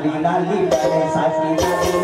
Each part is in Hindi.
नाली नाली करे साची नाली।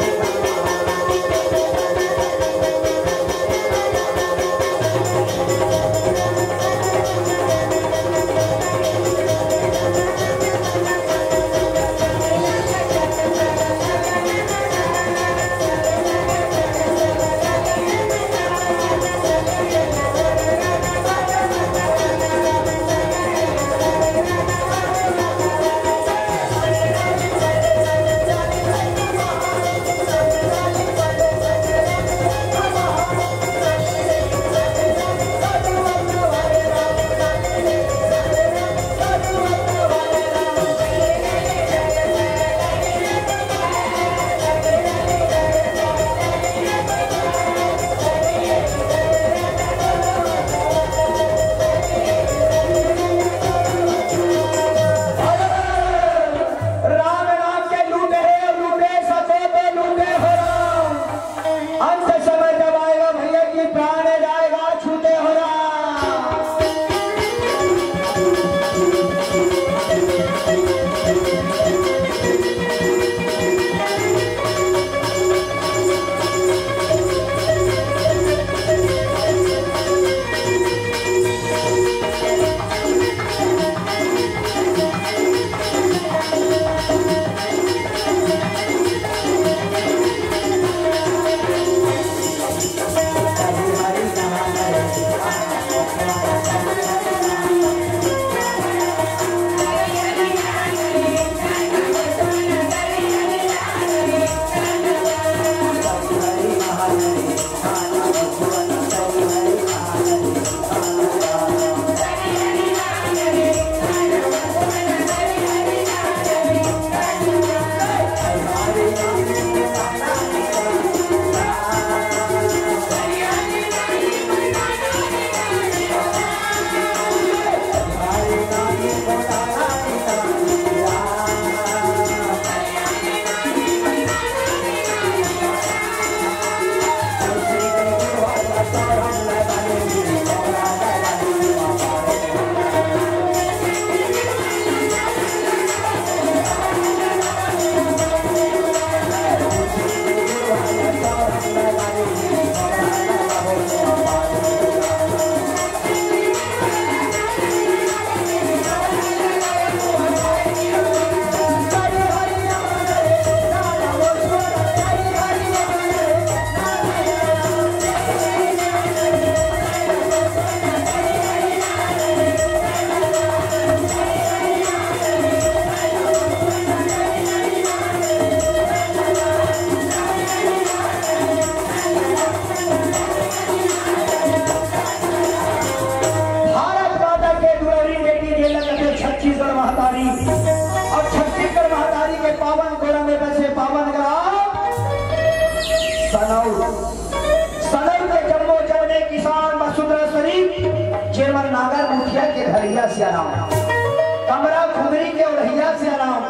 कमरा घुंगरी के ओढ़िया से आराम,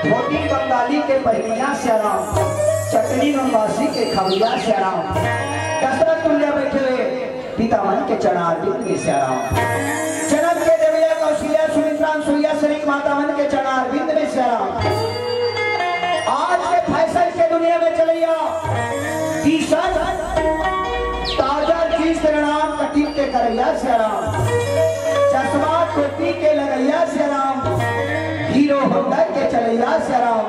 धोती बंगाली के पहनिया से आराम, चटनी नंबासी के खबिया से आराम, दशरथ तुल्य बैठे हुए पितामह के चरणारविंद से आराम, जनक के देवया कौशल्या सुमित्रा सुइया सरिक मातामन के चरणारविंद में से आराम। आज के फैशन के दुनिया में चलिया टी शर्ट ताजा चीज के नाम कटिंग के करैया से आराम, चश्मा टोपी के लगैया से राम, हीरो होंडा के चलैया से राम,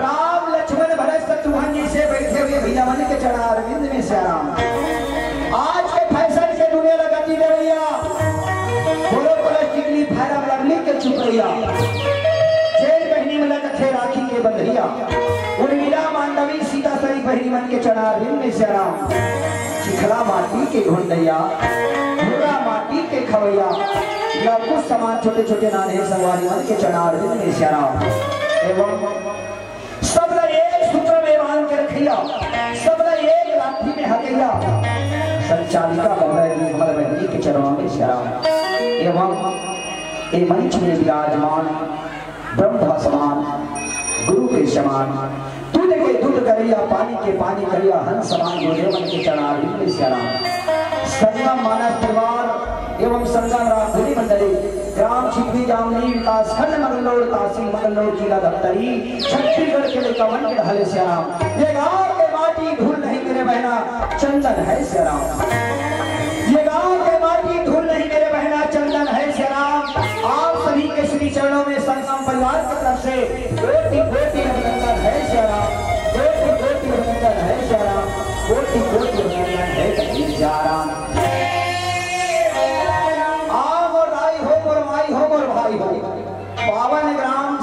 राम लक्ष्मण भरत शत्रुघ्न जी से बैठे हुए भैया मन के चरणारविंद में से राम। आज के फैशन के दुनिया लगाती देवैया बोलो प्लास्टिकली फैरम लवली के चुपैया, जेल बहनी में लगे राखी के बंधरिया, उर्मिला मांडवी सीता सरी बहनी मन के चरणारविंद में से राम, चिखला माटी के ढूंढैया, भूरा माटी के खवैया, कुछ सामान छोटे छोटे नाने सवारी मन के चरणारविंद में से राम। एवं सब एक सूत्र में बांध के रखिया, सब एक लाठी में हकैया, संचालिका बंधरी हमारे बहनी के चरणों में से राम। एवं ए मंच में विराजमान ब्रह्म समान गुरु के समान, दूध के दूध करिया पानी के पानी करिया, हंस समान गुरुदेवन के चरणारविंद में से राम। संगम मानस परिवार एवं संगम रामधुनी मंडली ग्राम छिपी जामनी विकास खंड मंगलोर तहसील मंगलोर जिला दफ्तरी छत्तीसगढ़ के लेकावन के ढले श्याम। ये गांव के माटी धूल नहीं मेरे बहना चंदन है श्याम। ये गांव के माटी धूल नहीं मेरे बहना चंदन है श्याम। आप सभी के श्री चरणों में संगम परिवार की तरफ से कोटि कोटि अभिनंदन है श्याम। कोटि कोटि अभिनंदन है श्याम। कोटि कोटि अभिनंदन है कबीर श्याम। हो मोर भाई हो पावन ग्राम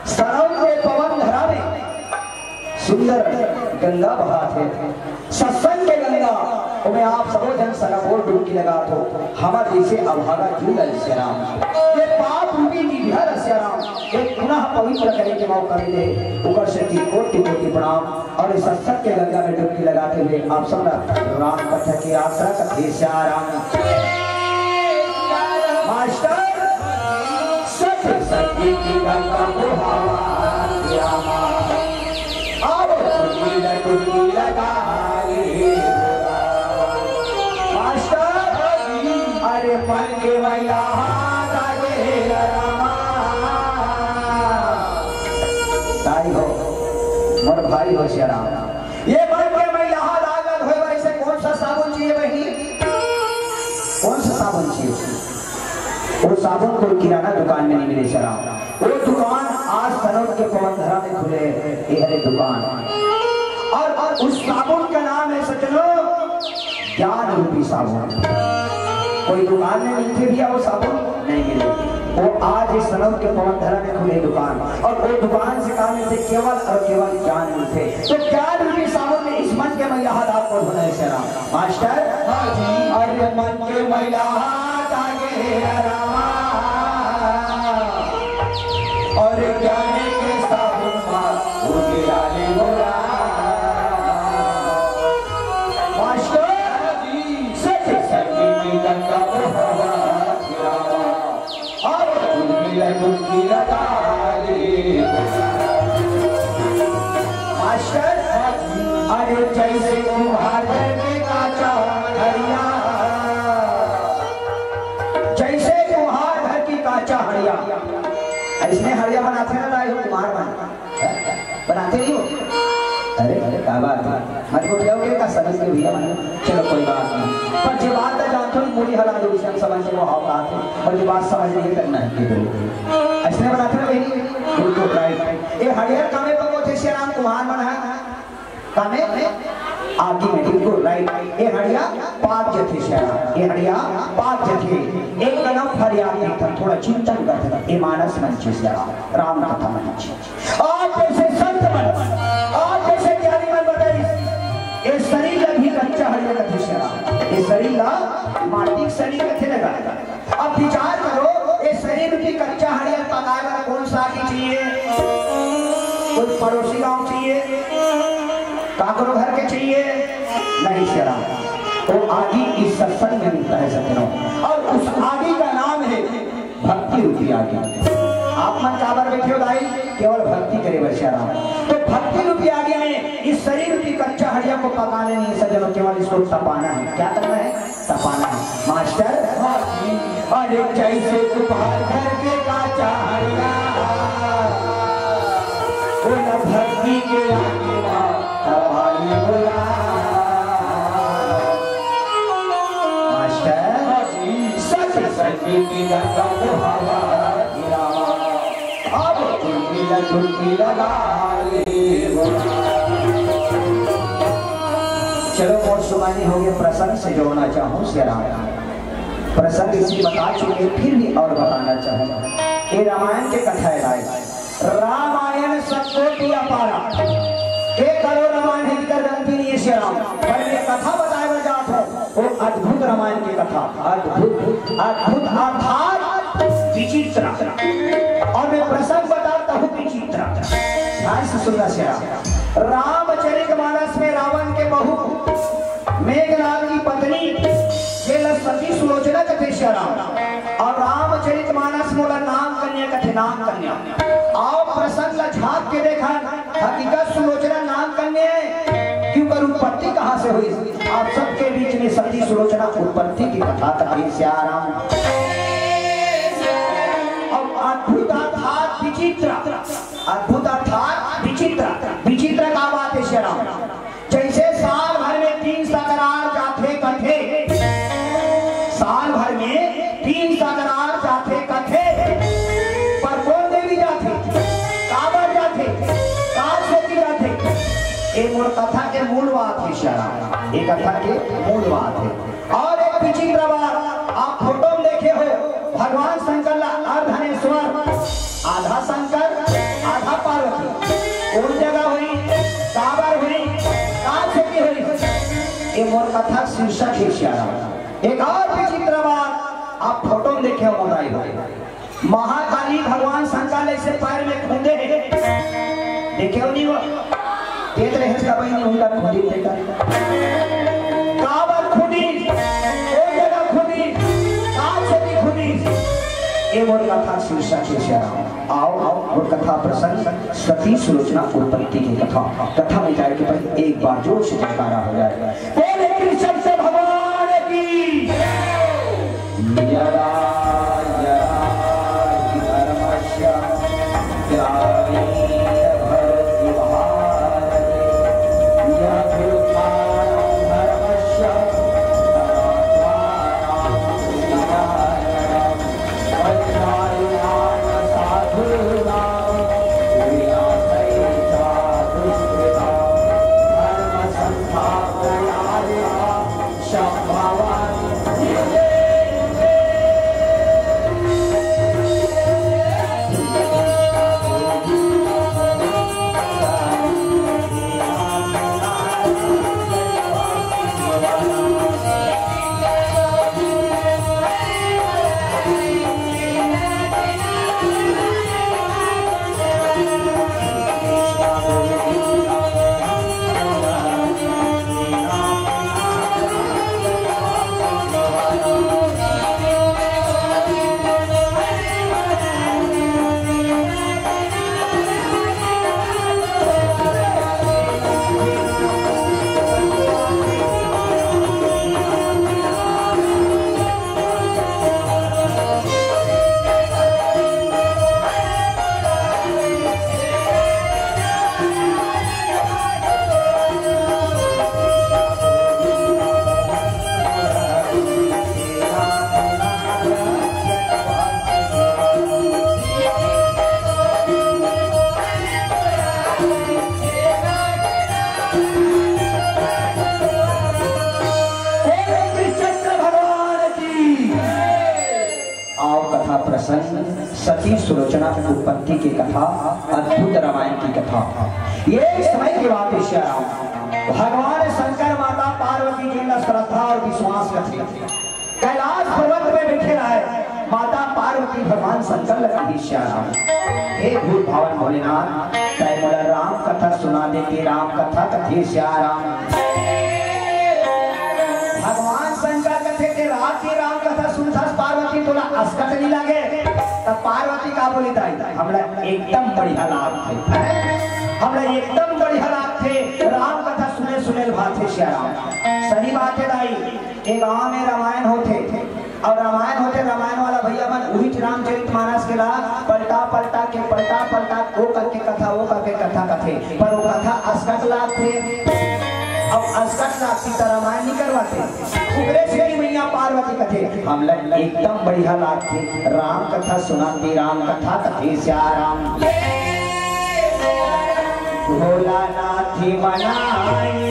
सरौ के पवन धरा में सुंदर गंगा बहात है। सत्संग के गंगा में आप सबो जन सराबोर डुबकी लगा तो हमारे जैसे अभागा जीव श्याम। ये पाप रूपी निभर श्याम एक पुनः पवित्र करने के मौका मिले ऊपर से कोटि कोटि प्रणाम। और इस सत्संग के गंगा में डुबकी लगाते हुए आप सब राम कथा की यात्रा करते श्याम। मास्टर सत्य सत्य की गंगा को हवा दिया अब डुबकी लगा मास्टर अरे मन के मैया ताई हो मोर भाई हो श्याम। ये मन के मैया लागल हो वैसे कौन सा साबुन चाहिए बहनी? कौन सा साबुन चाहिए? वो साबुन कोई किराना दुकान में नहीं मिले श्याम। वो दुकान आज सनौर के पवन धरा में खुले ये है दुकान। और उस साबुन का नाम है सजनो ज्ञान रूपी साबुन। कोई दुकान में मिलते भी वो साबुन नहीं मिले। वो आज इस सनौर के पवन धरा में खुले दुकान और वो दुकान से काम मिलते केवल और केवल ज्ञान मिलते। तो ज्ञान रूपी साबुन में इस मन के मैया आपको होना है श्याम। मास्टर अरे मन के मैया और ज्ञान के साबुन मास्टर सच्चे सच्ची की गंगा को हवा और डुबकी लगा मास्टर अरे जैसे कुम्हार के काचा हरिया जैसे कुम्हार घर की काचा हरिया इसमें हरिया बनाते ना राय कुम्हार बनाते नहीं हो। अरे अरे क्या बात है मत बोल जाओगे का समझ के भैया मानो चलो कोई बात नहीं। पर जो बात है जानते हो मूली हला दो विषय समझ के वो हाव बात है और जो बात समझ नहीं करना है कि दो इसमें बनाते ना बहनी बिल्कुल राइट। ये हरियर कामे पको थे श्याम कुम्हार बना कामे आगे में बिल्कुल राइट। ये हरिया पाप जथे श्याम ये हरिया पाप जथे एक कदम फरियाद नहीं था थोड़ा चिंतन करते था। ये मानस मंच श्याम राम कथा मंच आप जैसे संत मन आप जैसे ज्ञानी मन बताइए ये शरीर अभी कच्चा हरिया कथे श्याम। ये शरीर ला माटी शरीर कथे लगा। अब विचार करो ये शरीर की कच्चा हरिया पकाए वाला कौन सा आगे चाहिए? कोई पड़ोसी गांव चाहिए? काकरो घर के चाहिए? नहीं श्याम। तो आदि इस सत्संग में मिलता है सज्जनों और उस आदि का नाम है भक्ति रूपी आदि। आप मन काबर बैठे हो भाई केवल भक्ति करे वैसे राम। तो भक्ति रूपी आदि में इस शरीर की कच्चा हरिया को पकाने नहीं सज्जनों केवल इसको तपाना है। क्या करना है? तपाना है मास्टर। अरे जैसे कुम्हार घर के काचा हरिया भक्ति के आगे की गंगा को हवा गिरावा अब डुबकी लगा चलो बहुत सुमानी हो गए। प्रसंग से जोड़ना चाहूँ श्याम। प्रसंग इसी बता चुके फिर भी और बताना चाहूँ। ये रामायण के कथा है रामायण सबको अपारा एक करोड़ रामायण हिलकर रंगती नहीं श्याम। पहले कथा बताए बजा वो अद्भुत रामायण की कथा अद्भुत अद्भुत अर्थात विचित्र और मैं प्रसंग बताता हूँ विचित्र ध्यान से सुनना श्याम। रामचरितमानस में रावण के बहू मेघनाद की पत्नी सती सुलोचना कथे श्याम और रामचरितमानस मोला नाम कन्या कथे नाम कन्या आओ प्रसंग झाँक के देखा हकीकत सुलोचना नाम कन्या है क्यों कर उत्पत्ति कहाँ से हुई। आप सबके बीच में सती सुलोचना उत्पत्ति की कथा कथी श्याम। विचित्र, अद्भुत अर्थात विचित्र। विचित्र का बात है श्री राम, जैसे साल भर में 3 सकरार जाते कथे, साल भर में 3 सकरार जाते कथे, पर कौन देवी जाते, काबर जाते, काज से जाते। ये मूल कथा के मूल बात है श्री राम, ये कथा के मूल बात है। और एक विचित्र बात आप फोटो में देखे हो, भगवान शंकर अर्धनेश्वर, आधा शंकर आधा पार्वती, कौन जगह हुई, काबर हुई, काज से हुई। ये मूल कथा शीर्षक है श्री राम। एक और विचित्र बात आप फोटो में देखे हो मोबाइल में, महाकाली भगवान शंकर ऐसे पैर में खूंदे देखे हो नहीं, वो तेज रहे इसका बहनी उनका खुदी देखा, काबर खुदी, ओ जगह खुदी, काज से भी खुदी। ये मूल कथा शीर्षक है श्री राम। आओ आओ मूल कथा प्रसंग सती सुलोचना उत्पत्ति की कथा। कथा में जाए के पहले एक बार जोर से जयकारा हो जाए, बोले कृष्ण से भगवान की। सती सुलोचना उत्पत्ति की कथा, अद्भुत रामायण की कथा। ये समय की बात है श्री राम। भगवान शंकर माता पार्वती जी ने श्रद्धा और विश्वास रखे, कैलाश पर्वत में बैठे रहे, माता पार्वती भगवान शंकर लगी श्री राम। हे भूत भावन भोलेनाथ, तय मोला राम कथा सुना देते, राम कथा कथे श्री राम। भगवान शंकर कथे के रात की राम कथा सुनता पार्वती तोला अस्कट नहीं लगे, तब पार्वती का बोली दाई हमरा एकदम बढ़िया लाभ थे, हमरा एकदम बढ़िया लाभ थे, राम कथा सुने सुने भात थे श्री राम। सही बात है दाई, एक गांव में रामायण होते और रामायण होते, रामायण वाला भैया मन वही रामचरितमानस के ला पलटा पलटा के वो करके कथा कथे, पर वो कथा अस्कट लाभ थे। अब अस्कट लाभ की तरह रामायण नहीं करवाते, उगरे से मैया पार्वती कथे हम लोग एकदम बढ़िया लाभ थे, राम कथा सुनाते, राम कथा कथे श्या राम। भोलानाथ मनाई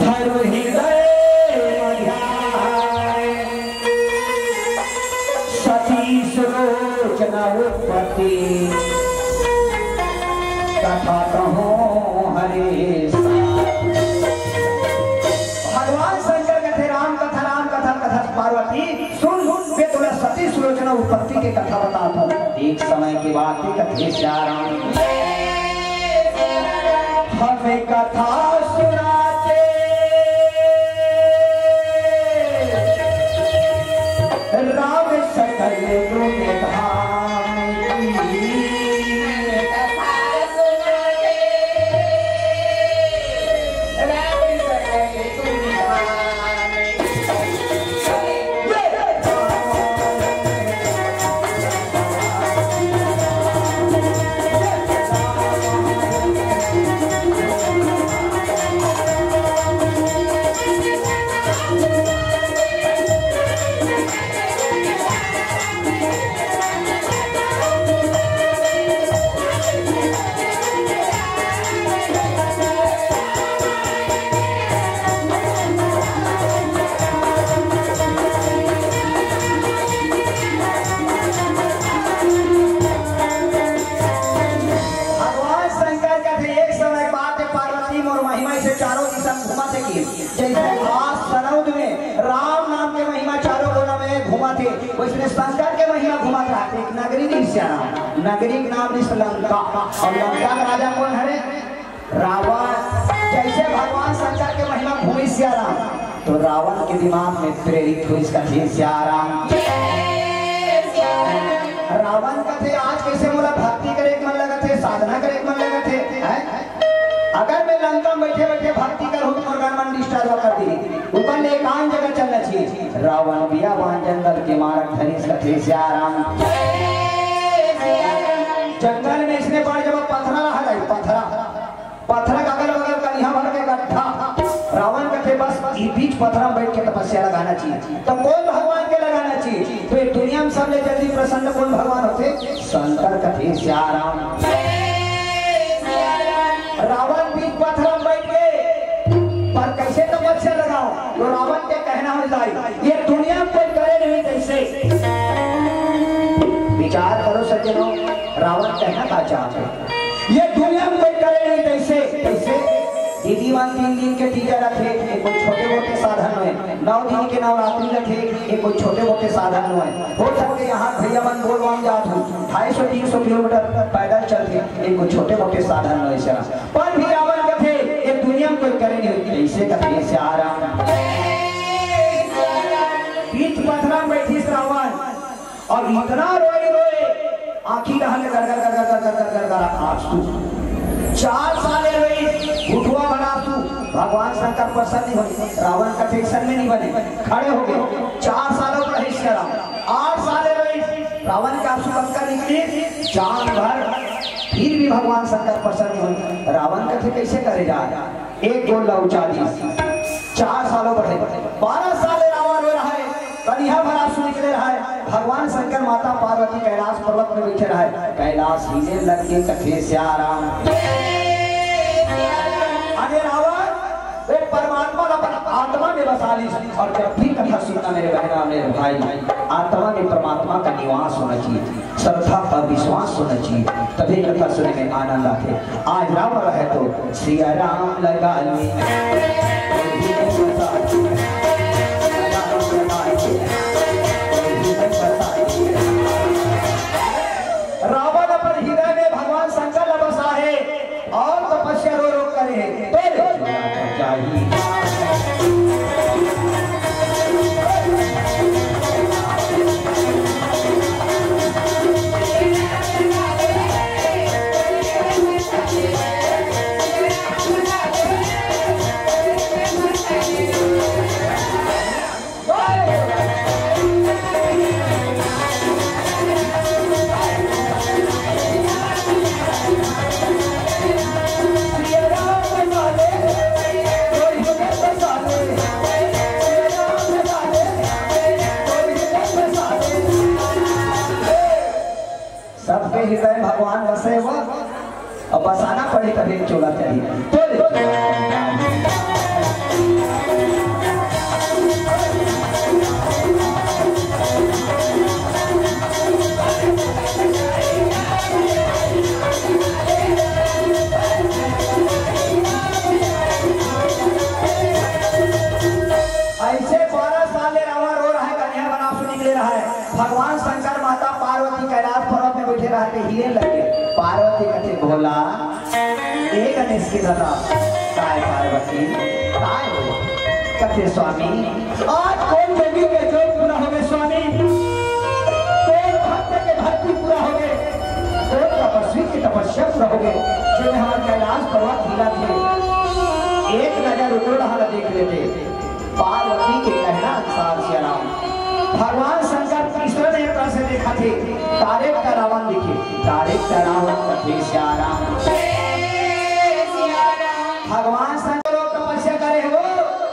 धर्म हृदय सती सुलोचना उत्पत्ति कथा कहो हरे। भगवान शंकर कथे राम कथा पार्वती सुन वे तुम्हें सती सुलोचना उत्पत्ति की कथा बताता। एक समय की बात है, कथे श्या राम हमें कथा सुनाते, राम सकल में धाम घुमाते वैसे शंकर के महिमा घुमाते रहते। एक नगरी नहीं श्याराम, नगरी के नाम नहीं लंका। और लंका का राजा कौन है? रावण। जैसे भगवान शंकर के महिमा घूमी श्याराम तो रावण के दिमाग में प्रेरित हुई इसका थे श्याराम। रावण का थे आज कैसे बोला भक्ति करे एक मन लगा थे, साधना करे एक मन लगा थे। अगर मैं लंका में बैठे बैठे भक्ति करूँ तो मन डिस्टर्ब कर दी। ऊपर ले एकांत जगह चलना चाहिए। रावण बियाबान जंगल के मारक धनी थे श्याराम। जंगल में इसने बार जब पत्थरा रहा है, पत्थरा का अगल बगल का यहाँ भर के गड्ढा। रावण कहते बस बीच पत्थरा बैठ के तपस्या लगाना चाहिए। तो कौन भगवान के लगाना चाहिए? तो ये दुनिया में सबसे जल्दी प्रसन्न कौन भगवान होते? शंकर कथे श्याराम। रावण बीच पत्थरा बैठ के पर कैसे तपस्या लगाओ? तो रावण के कहना हो जाए ये दुनिया में कोई करे नहीं कैसे। विचार करो सज्जनों, रावण कहना का चाहते ये दुनिया में कोई करे नहीं कैसे। कैसे दीदी मान 3 दिन के टीका रखे एक कोई छोटे मोटे साधन है, 9 दिन के नवरात्रि रखे एक कोई छोटे मोटे साधन है। हो सकते यहाँ भैया मन बोलवान जात हूँ 250-300 किलोमीटर पैदल चलते एक कोई छोटे मोटे साधन है। पर भी रावण कथे ये दुनिया में कोई करे नहीं ऐसे कथे श्याराम। बीच पत्थरा में बैठी रावण और इतना रोए आखी रहने कर आंसू 4 साले रोई उठवा बना तू। भगवान शंकर प्रसन्न हुए, रावण का टेंशन में नहीं बने, खड़े हो गए। 4 सालों पर श्याराम 8 साले रोई रावण का आंसू बनकर निकले जान भर। फिर भी भगवान शंकर प्रसन्न हुए। रावण कथे कैसे करे जा एक गोल लौचा दी। 4 सालों पर 12 साले रावण रो रहा है, कन्या भर आंसू निकले रहा है। भगवान शंकर माता पार्वती कैलाश पर्वत में बैठे रहे, कैलाश हिले लगे कथे श्याराम। अरे रावण वो परमात्मा अपन आत्मा में बसा ली। और जब भी कथा सुनना मेरे बहना मेरे भाई, आत्मा में परमात्मा का निवास होना चाहिए, श्रद्धा का विश्वास होना चाहिए, तभी कथा सुनने में आनंद आते। आज रावण है तो सिया राम लगा रावण अपन हृदय में भगवान शंकर बसा है और तपस्या रो रो करे तो चाहिए। सबके हृदय भगवान बसे हुआ और बसाना पड़े कभी चोला चाहिए तो ऐसे 12 साल रावण रो रहा है, कन्या बना से निकले रहा है। भगवान शंकर माता पार्वती कैलाश पर्वत में बैठे रहते हीरे लगे। पार्वती कहते भोला एक गणेश के दादा काय पार्वती काय हो कहते स्वामी आज कौन जोगी के जोग पूरा हो गए स्वामी, कौन भक्त के भक्ति पूरा हो गए, कौन तपस्वी की तपस्या पूरा हो गए। जो हमारे कैलाश पर्वत हिला थे एक नजर उतर रहा देख लेते। पार्वती के कहना अनुसार श्याराम भगवान शंकर तीसरे नेत्र से देखा थे तारे का रावण दिखे, तारे का रावण कथे श्याराम। भगवान शंकर लोग तपस्या करे हो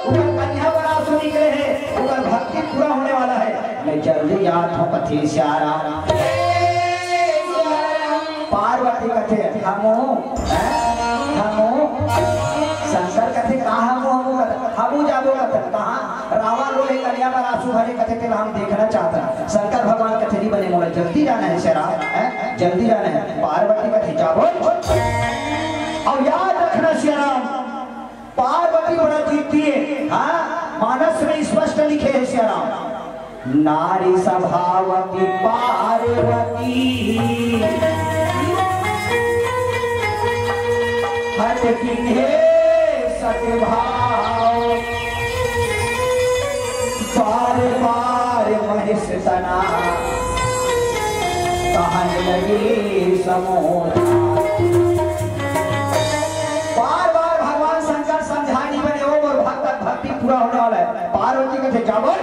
ऊपर कन्या पर आंसू निकले हैं, ऊपर भक्ति पूरा होने वाला है। मैं जल्दी याद हूँ कथे श्याराम। पार्वती कथे हमो शंकर कथे कहा हमू जाबो कथे कहा रावण रोले कन्या पर आंसू भरे कथे के हम देखना चाहता। शंकर भगवान कथे नहीं बने मोला जल्दी जाना है श्याराम, जल्दी जाना है। पार्वती कथे जाबो और याद रखना श्याराम पार्वती बड़ा जीतती है। हाँ मानस में स्पष्ट लिखे है श्याराम नारी सभावती पार्वती हट किन्हे सतभाव बार बार महेश तना कहने लगे समोधा। बार बार भगवान शंकर समझाने बने और भक्ति पूरा होने वाला है। पार्वती के थे जाबर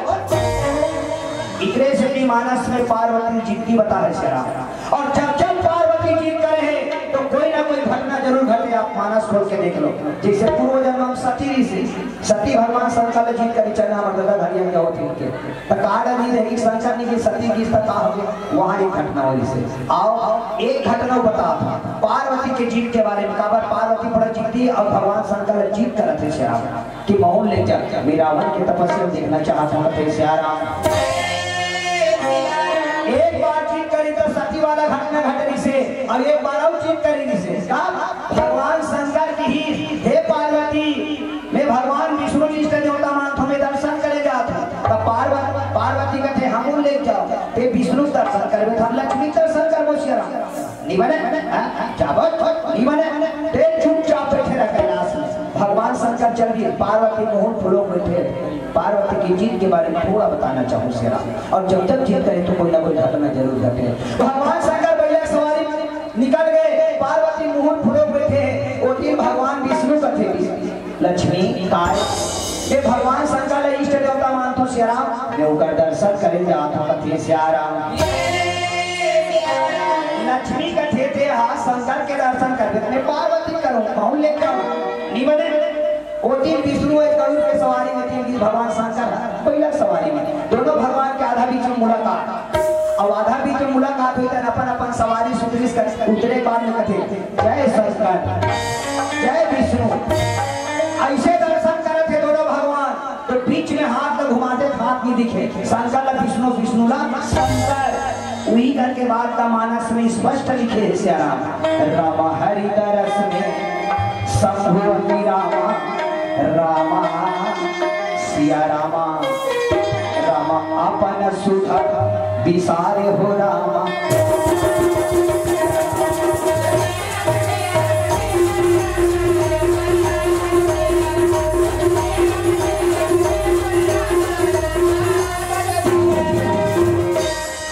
इकरे से भी मानस में पार्वती जीतती बता रहे शेरा। और जब जब पार्वती जीत कर रहे तो कोई ना कोई घटना जरूर घटे। आप मानस खोल के देख लो। जैसे पूर्व जन्म सती से सती भगवान शंकर ने जीत कर चलना मर्ददा घड़िया में होती है तो काड़ा नहीं रहेगी शंकर ने की सती की सता हो गई। वहां एक घटना हुई से आओ एक घटना बता पार्वती के जीत के बारे में। काबर पार्वती बड़ा जीती और भगवान शंकर जीत कर थे शेरा कि मोहन ले जा रावण की तपस्या देखना चाहता थे शेरा। एक बार जीत करी तो सती वाला घटना घटनी से और एक बार और जीत करी से भगवान शंकर की ही हे पार्वती मैं भगवान विष्णु जी इष्ट देवता मान तुम्हें दर्शन करे जाता तब पार्वती कहते हम ले जाओ ते विष्णु दर्शन करबे हम लक्ष्मी दर्शन करबो शेरा नहीं बने जाबो नहीं बने ते चुपचाप बैठे रह कैलाश में। भगवान शंकर चल दिए पार्वती मोहन फूलों बैठे। पार्वती की जीत के बारे में थोड़ा बताना चाहूँ शेरा। और जब जब जीत करे तो कोई ना कोई घटना जरूर घटे। भगवान शंकर बैठे सवारी निकल गए पार्वती मोहन फूलों बैठे। वो दिन भगवान विष्णु का थे लक्ष्मी काय ये भगवान शंकर ले इष्ट देवता मानतो शेरा मैं उनका दर्शन करे जाता कथे शेरा। लक्ष्मी कथे थे हाँ शंकर के दर्शन कर मैं पार्वती करूँ कहूँ लेकर नहीं बने। वो दिन विष्णु एक गरुड़ के सवारी में थी भगवान शंकर पहला सवारी में दोनों भगवान के आधा बीच में मुलाकात और आधा बीच में मुलाकात हुई तो अपन अपन सवारी सुधरिस कर उतरे बाद में कथे जय शंकर जय विष्णु ऐसे दर्शन करे थे दोनों भगवान। तो बीच में हाथ घुमाते हाथ नहीं दिखे शंकर ला विष्णु विष्णु ला शंकर। वही करके बाद का मानस में स्पष्ट लिखे श्याम रामा हरि तरस में शंभु रामा रामा सिया रामा रामा अपन सुधा विसारे हो रामा।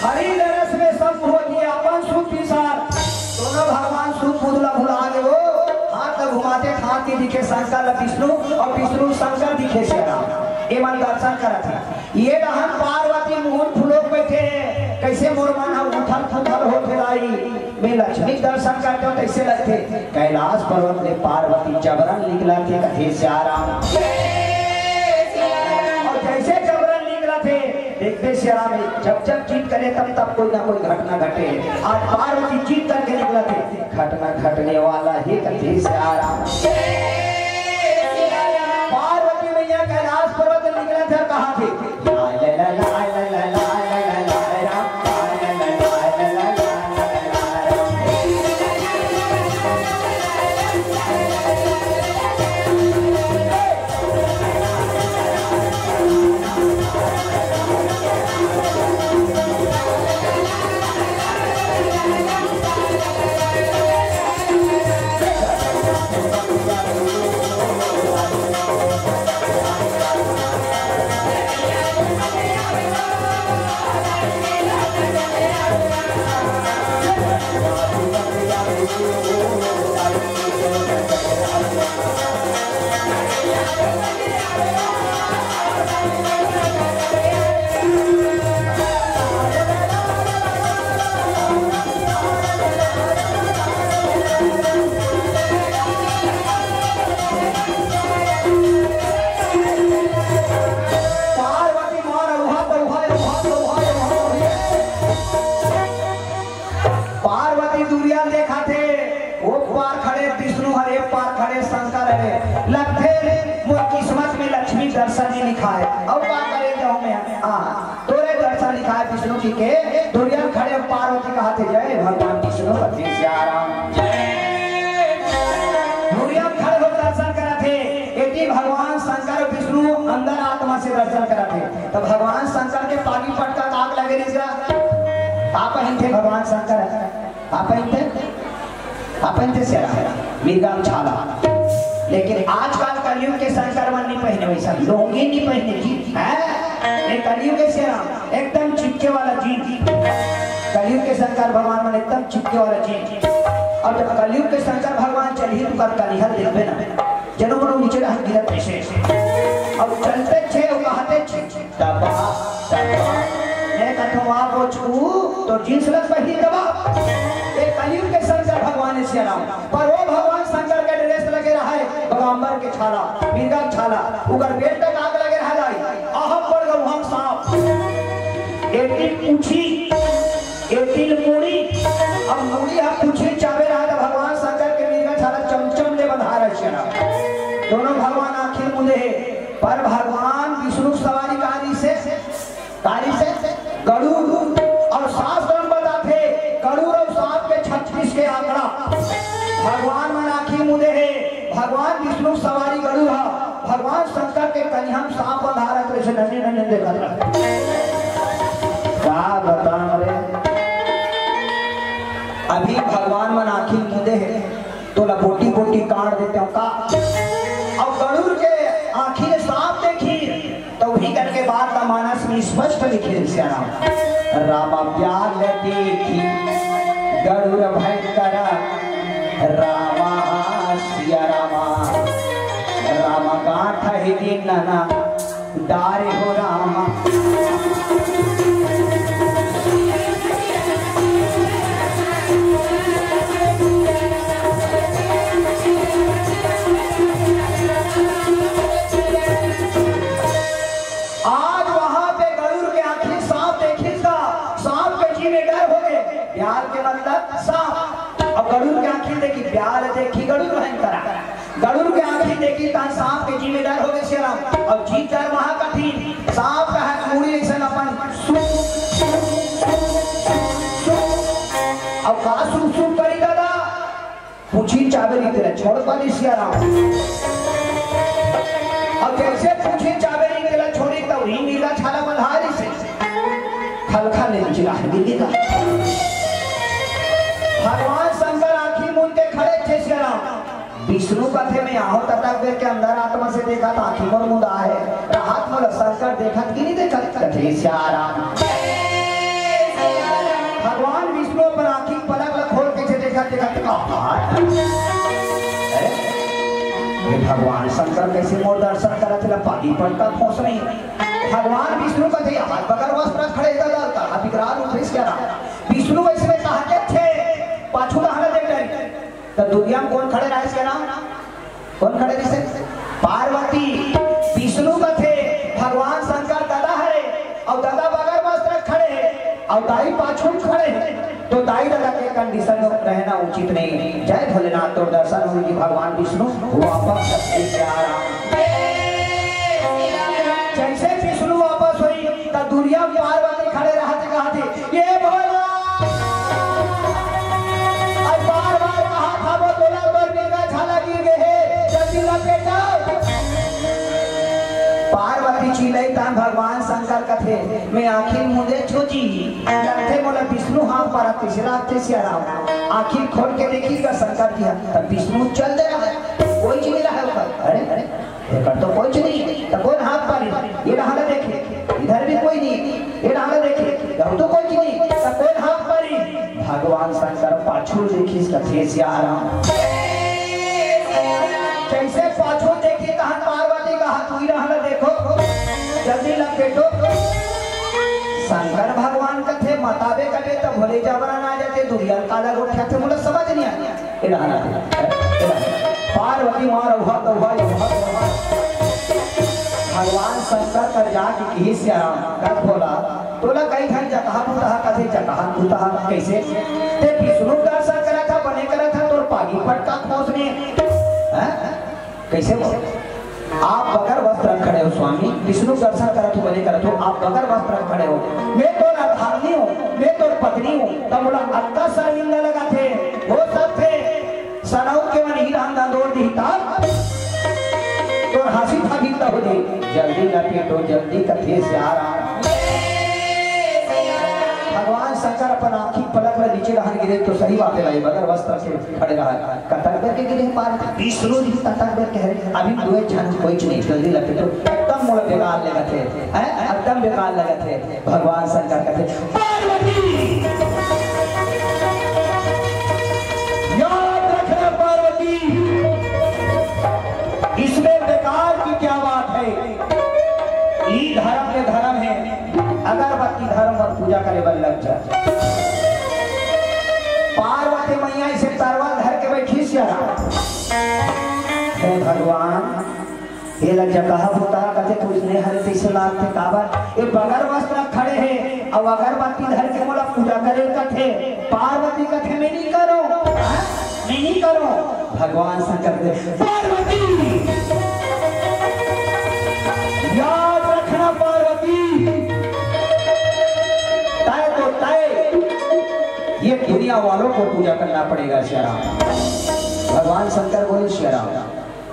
हरि रस में सब हो गया अपन सुख विसार। दोनों भगवान सुख बुदला भुला गए वो हाथ घुमाते हाथ के दिखे शंकर विष्णु और विष्णु शंकर दिखे शेरा। एवं दर्शन करा था ये रहन पार्वती मोहन फूलों बैठे कैसे मोर मन उथल पुथल होते लाई मैं लक्ष्मी दर्शन करते हो कैसे लगते कैलाश पर्वत में पार्वती जबरन निकला थे कथे श्यारा। और जैसे जबरन निकला थे देखते श्यारा में जब जब जीत करे तब तब कोई ना कोई घटना घटे। आज पार्वती जीत करके निकला थे घटना घटने वाला ही कथे श्यारा। पार्वती मैया कैलाश पर्वत निकले थे कहा थे दर्शन ही लिखा है अब क्या करे जाऊं मैं तोरे दर्शन लिखा है विष्णु जी के दुनिया खड़े पार्वती का हाथे जय भगवान विष्णु पति सियाराम दुनिया खड़े हो दर्शन करा थे एटी भगवान शंकर विष्णु अंदर आत्मा से दर्शन करा थे तो भगवान शंकर के पानी पर गई इसका आप थे भगवान शंकर आप थे सेरा मिर्गा छाला। लेकिन आजकल कलयुग के शंकर मन नहीं पहने वैसा लुंगी नहीं पहने जी है कलयुग के सेरा एकदम चिपके वाला जीन। कलयुग के शंकर भगवान मन एकदम चिपके वाला जीन। और जब कलयुग के शंकर भगवान चलिए तो कर कलिहर देखबे ना जनों मनो नीचे रह गिरत ऐसे और चलते छे और कहते छे दबा मैं कहता आप वो छू तो जींस लग पहली दबा। ये कलयुग के शंकर भगवान श्री राम पर वो भगवान शंकर के ड्रेस लगे रहा है बगाम्बर के छाला मिर्गा छाला उगर पेट तक आग लगे रहा लाई आहम पड़ गए हम सांप एटिल पूछी एटिल मूड़ी अब मूड़ी हम पूछी चावे रहा था भगवान शंकर के मिर्गा छाला चमचम ले बंधा रहे श्री राम दोनों भगवान आखिर मुझे पर भगवान विष्णु सवारी कारी से गरुड़ और शास्त्र बताते गरुड़ और सांप के 36 के आंकड़ा भगवान मन आखिर मुझे है भगवान विष्णु सवारी गरुड़ है भगवान शंकर के कन्हम सांप बंधा रहे थे नन्हे नन्हे देखा क्या बता रे अभी भगवान मन आखिर मुझे है तो लपोटी पोटी काट देते हो का और गरुड़ के आखिर सांप देखी तो वही करके बात का मानस में स्पष्ट लिखे श्याम रामा प्यार देखी गरुड़ भयंकर रामा सिया रामा रामा गांठ है दिन नना डारे हो रामा गरुड़ के आंखें देखी प्यार देखी गरुड़ भयंकर गरुड़ के आंखें देखी ता सांप के जी में डर हो गए श्री राम और जी डर महा कठिन सांप का है मूड़ी ऐसा अपन अब का सुन करी दादा पूछी चाबेरी तेरा छोड़ पाली श्री राम अब कैसे पूछी चाबेरी तेरा छोड़ी तो ही नीला छाला बंधारी से खलखा ले चिरा दिल्ली का भगवान शंकर आंखी मूंद के खड़े थे श्री राम विष्णु कथे में आहो तटक के अंदर आत्मा से देखा तो आंखी मोर मुंदा है राहत मोर शंकर देखा कि नहीं देखा कथे श्री राम भगवान विष्णु पर आंखी पलक खोल के देखा ये भगवान शंकर कैसे मोर दर्शन करत ला पानी पड़ता खोस नहीं भगवान विष्णु कथे हाथ पकड़ वस्त्र खड़े था विकराल रूप से श्री राम विष्णु वैसे में कहते थे पाछू रहने देख रहे तो दुनिया में कौन खड़े रहे इसके नाम कौन खड़े जैसे पार्वती विष्णु का थे भगवान शंकर दादा हरे और दादा बगैर वस्त्र खड़े और दाई पाछू खड़े तो दाई दादा के कंडीशन में रहना उचित नहीं। जय भोलेनाथ तो दर्शन होगी भगवान विष्णु वापस से आ रहा जैसे विष्णु वापस हुई तो दुनिया में पार्वती खड़े रहते कहते ये भोला पार्वती चिल्लाई तान भगवान शंकर कथे मैं आखिर मुझे छोजी लड़ते मोला विष्णु हाथ पर तीसरा श्री राम आखिर खोल के देखी का शंकर किया तब विष्णु चल दे रहा है कोई चीज रहा है ऊपर अरे अरे तो कोई चीज नहीं तो कौन हाथ पर ये रहा देखे इधर भी कोई नहीं ये रहा देखे तो कोई चीज नहीं तो कौन हाथ पर भगवान शंकर पाछू देखी कथे श्री राम कैसे पाछू देखी कहा पार्वती का हाथ हुई रहा देखो जल्दी लपेटो शंकर भगवान कथे मताबे कटे तो भोले जबरा ना जाते दुनिया काला गोठा थे मुझे समझ नहीं आया पार्वती मार तो भगवान शंकर कर जाके की श्याम कथ बोला तोला कई घर जगह पुता कथे जगह पुता कैसे ते विष्णु दर्शन करा था बने करा था तोर पानी पटका खोसने कैसे आप बगैर वस्त्र खड़े हो स्वामी विष्णु दर्शन करा तो बने करा तो आप बगैर वस्त्र खड़े हो मैं तो अर्धांगिनी हूँ मैं तो पत्नी हूँ तब बोला अत्ता शर्मिंदा लगा थे वो सब थे सनौ के मन ही रांदा दौड़ दी तार तो हंसी था गीता हो दी जल्दी लपेटो जल्दी कथे से आ रहा शंकर अपन आँखी पलक में नीचे रहन गिरे तो सही बात है भाई, बगैर वस्त्र से खड़े रहा कतक के गिरे पार विष्णु जी ततक कह रहे अभी दुए छन कोई नहीं जल्दी लगे तो एकदम मोड़ बेकार लगा थे हैं, एकदम बेकार लगा थे। भगवान शंकर कहते पार्वती याद रखना पार्वती, इसमें बेकार की क्या बात है, ई धर्म में धर्म है, अगरबत्ती धर्म और पूजा करे बल लग जाए। पार्वती मैया इसे तरवाल धर के बैठी से हे भगवान ये लग जगह होता कहते तो इसने हरे तैसे लाग थे काबर ये बगर वस्त्र खड़े हैं अब अगरबत्ती धर के मोला पूजा करे कथे पार्वती कथे में नहीं करो, मैं नहीं करो। भगवान शंकर दे पार्वती याद रखना पार्वती, तय तो तय ये दुनिया वालों को पूजा करना पड़ेगा श्री राम। भगवान शंकर बोले श्री राम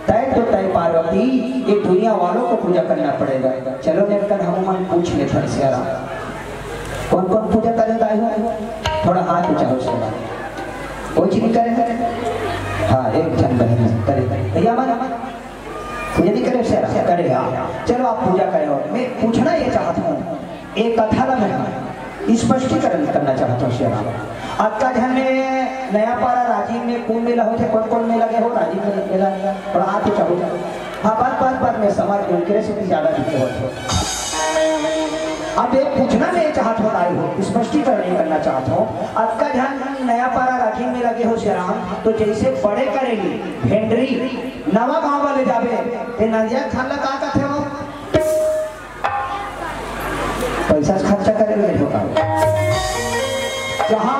तय तो तय पार्वती ये दुनिया वालों को पूजा करना पड़ेगा। चलो लेकर हम पूछ ले थर श्री राम कौन कौन पूजा करे हो, थोड़ा हाथ उठाओ श्री राम कोई चीज करे हाँ एक जन करे भैया पूजा नहीं करे श्री राम करे हाँ चलो आप पूजा करो। मैं पूछना ये चाहता हूँ एक कथा ना मैं स्पष्टीकरण करना चाहता हूँ श्री राम। आपका ध्यान में नया पारा राजीव में कुंभ मेला होते कौन कौन मेला गए हो राजीव में मेला और आप चाहो हाँ बात में समाज उनके से भी ज्यादा दिखे होते। अब एक पूछना मैं चाहता हूँ आए हो स्पष्टीकरण नहीं करना चाहता हूँ। आपका ध्यान नया पारा राजीव में लगे हो श्री राम तो जैसे बड़े करेगी भेंडरी नवा गाँव वाले जावे नदिया खाला का थे वो पैसा खर्चा करे होगा जहाँ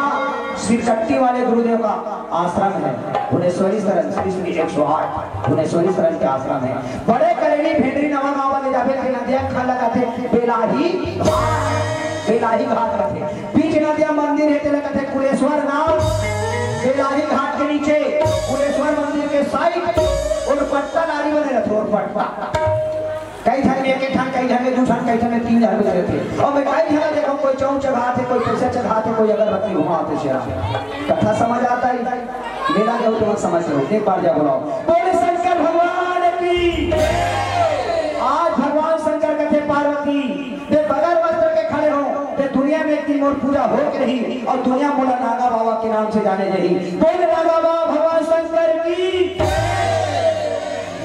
शिवशक्ति वाले गुरुदेव का आश्रम है भुवनेश्वरी शरण श्री 108 भुवनेश्वरी शरण के आश्रम है। बड़े करेली भेंडरी नवा गाँव वाले जावे थे नदिया खा लगाते बेलाही घाट रहते बीच नदिया मंदिर है तेरा कहते कुलेश्वर नाम बेलाही घाट के नीचे कुलेश्वर मंदिर के साइड और पट्टा नारी बने रहते और पट्टा कई ठान में एक ठान कई ठान में दूसरा कई ठान में 3 जगह बने रहते और मैं कई जगह देखो कोई चौक चढ़ाते कोई पैसा चढ़ाते कोई अगरबत्ती घुमाते श्री राम। कथा समझ आता है मेला जो तुम समझ लो एक बार जा बोलो बोले शंकर भगवान की। आज भगवान शंकर कहते पार्वती वे बगैर वस्त्र के खड़े हो वे दुनिया में एक दिन और पूजा हो के रही और दुनिया मोला नागा बाबा के नाम से जाने रही। बोले नागा बाबा भगवान शंकर की।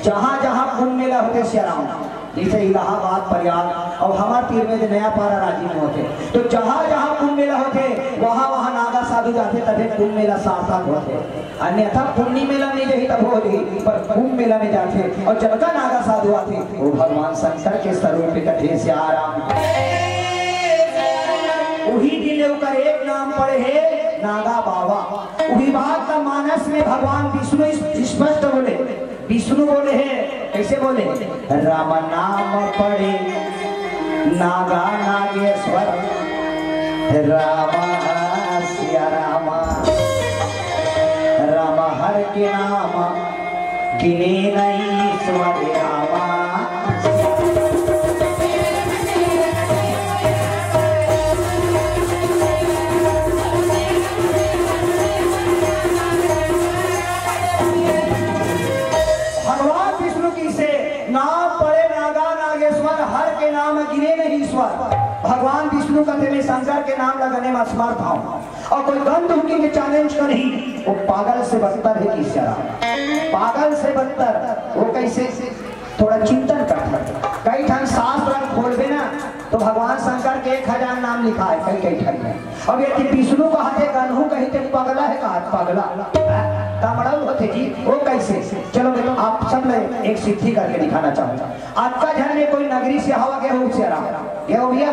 जहाँ जहाँ कुंभ मेला होते श्री राम जैसे इलाहाबाद प्रयाग और हमारे तीर में नया पारा राजीव में होते तो जहाँ जहाँ कुंभ मेला होते वहाँ वहाँ नागा साधु जाते तभी कुंभ मेला सार्थक होते। अन्यथा पुण्य मेला नहीं रही तब होगी पर कुंभ मेला में जाते और जब का नागा साधु आते वो भगवान शंकर के स्वरूप कथे से आराम वही दिन का एक नाम पड़े है नागा बाबा। वही बात का मानस में भगवान विष्णु स्पष्ट बोले विष्णु बोले हैं कैसे बोले राम नाम पढ़े नागा नागेश्वर रामा सिया रामा राम हर के नाम गिने नहीं ईश्वर रामा। भगवान विष्णु कहते में शंकर के नाम लगाने में असमर्थ हूं और कोई गंध उनकी में चैलेंज करी वो पागल से बदतर है किस पागल से बदतर वो कैसे थोड़ा चिंतन करता कई ठान शास्त्र खोलबे ना तो भगवान शंकर के 1000 नाम लिखा है कई कई ठान में। अब ये विष्णु कहते गन्हू कहते पगला है कहा पगला कमड़ल होते जी वो कैसे। चलो मैं आप सब में एक सिद्धि करके दिखाना चाहूंगा। आपका घर में कोई नगरी से हवा गेहूं से गेहूं भैया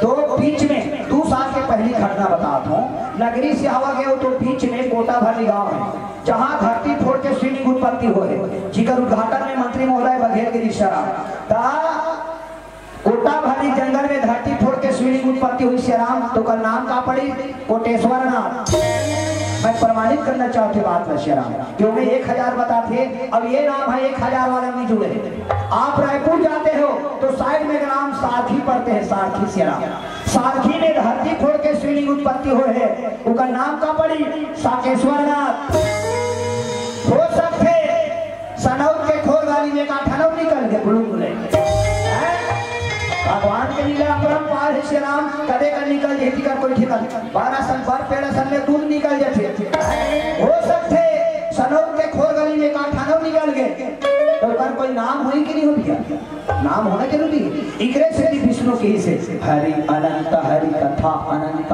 तो बीच में 2 साल के पहली घटना बताता हूँ। नगरी से हवा गेहूं तो बीच में कोटा भरी गाँव है जहाँ धरती फोड़ के स्विमिंग उत्पत्ति हो है जिकर उद्घाटन में मंत्री महोदय बघेल गिरी कोटा भरी जंगल में धरती फोड़ के स्विमिंग उत्पत्ति हुई श्री राम तो का नाम का पड़ी कोटेश्वर नाम। मैं प्रमाणित करना चाहते बात है श्री राम क्योंकि 1000 बताते अब ये नाम है 1000 वाले नहीं जुड़े। आप रायपुर जाते हो तो साइड में नाम सारथी पढ़ते हैं सारथी श्री राम सारथी में धरती फोड़ के श्रेणी उत्पत्ति हो है उनका नाम का पड़ी साकेश्वर नाथ। हो सकते सनौत के खोर गाली में का ठनव निकल गए बुलबुले भगवान के लीला अपरंपार है श्री राम कदे कर निकल जेती का कोई ठिकाना 12 साल बार पेड़ा सन में दूध निकल जाते। हो सकते सनौत के खोर गाली में का ठनव निकल गए तो कर कोई नाम होई कि नहीं हो गया नाम होना जरूरी है। इकरे से विष्णु की से हरि अनंत हरि कथा अनंत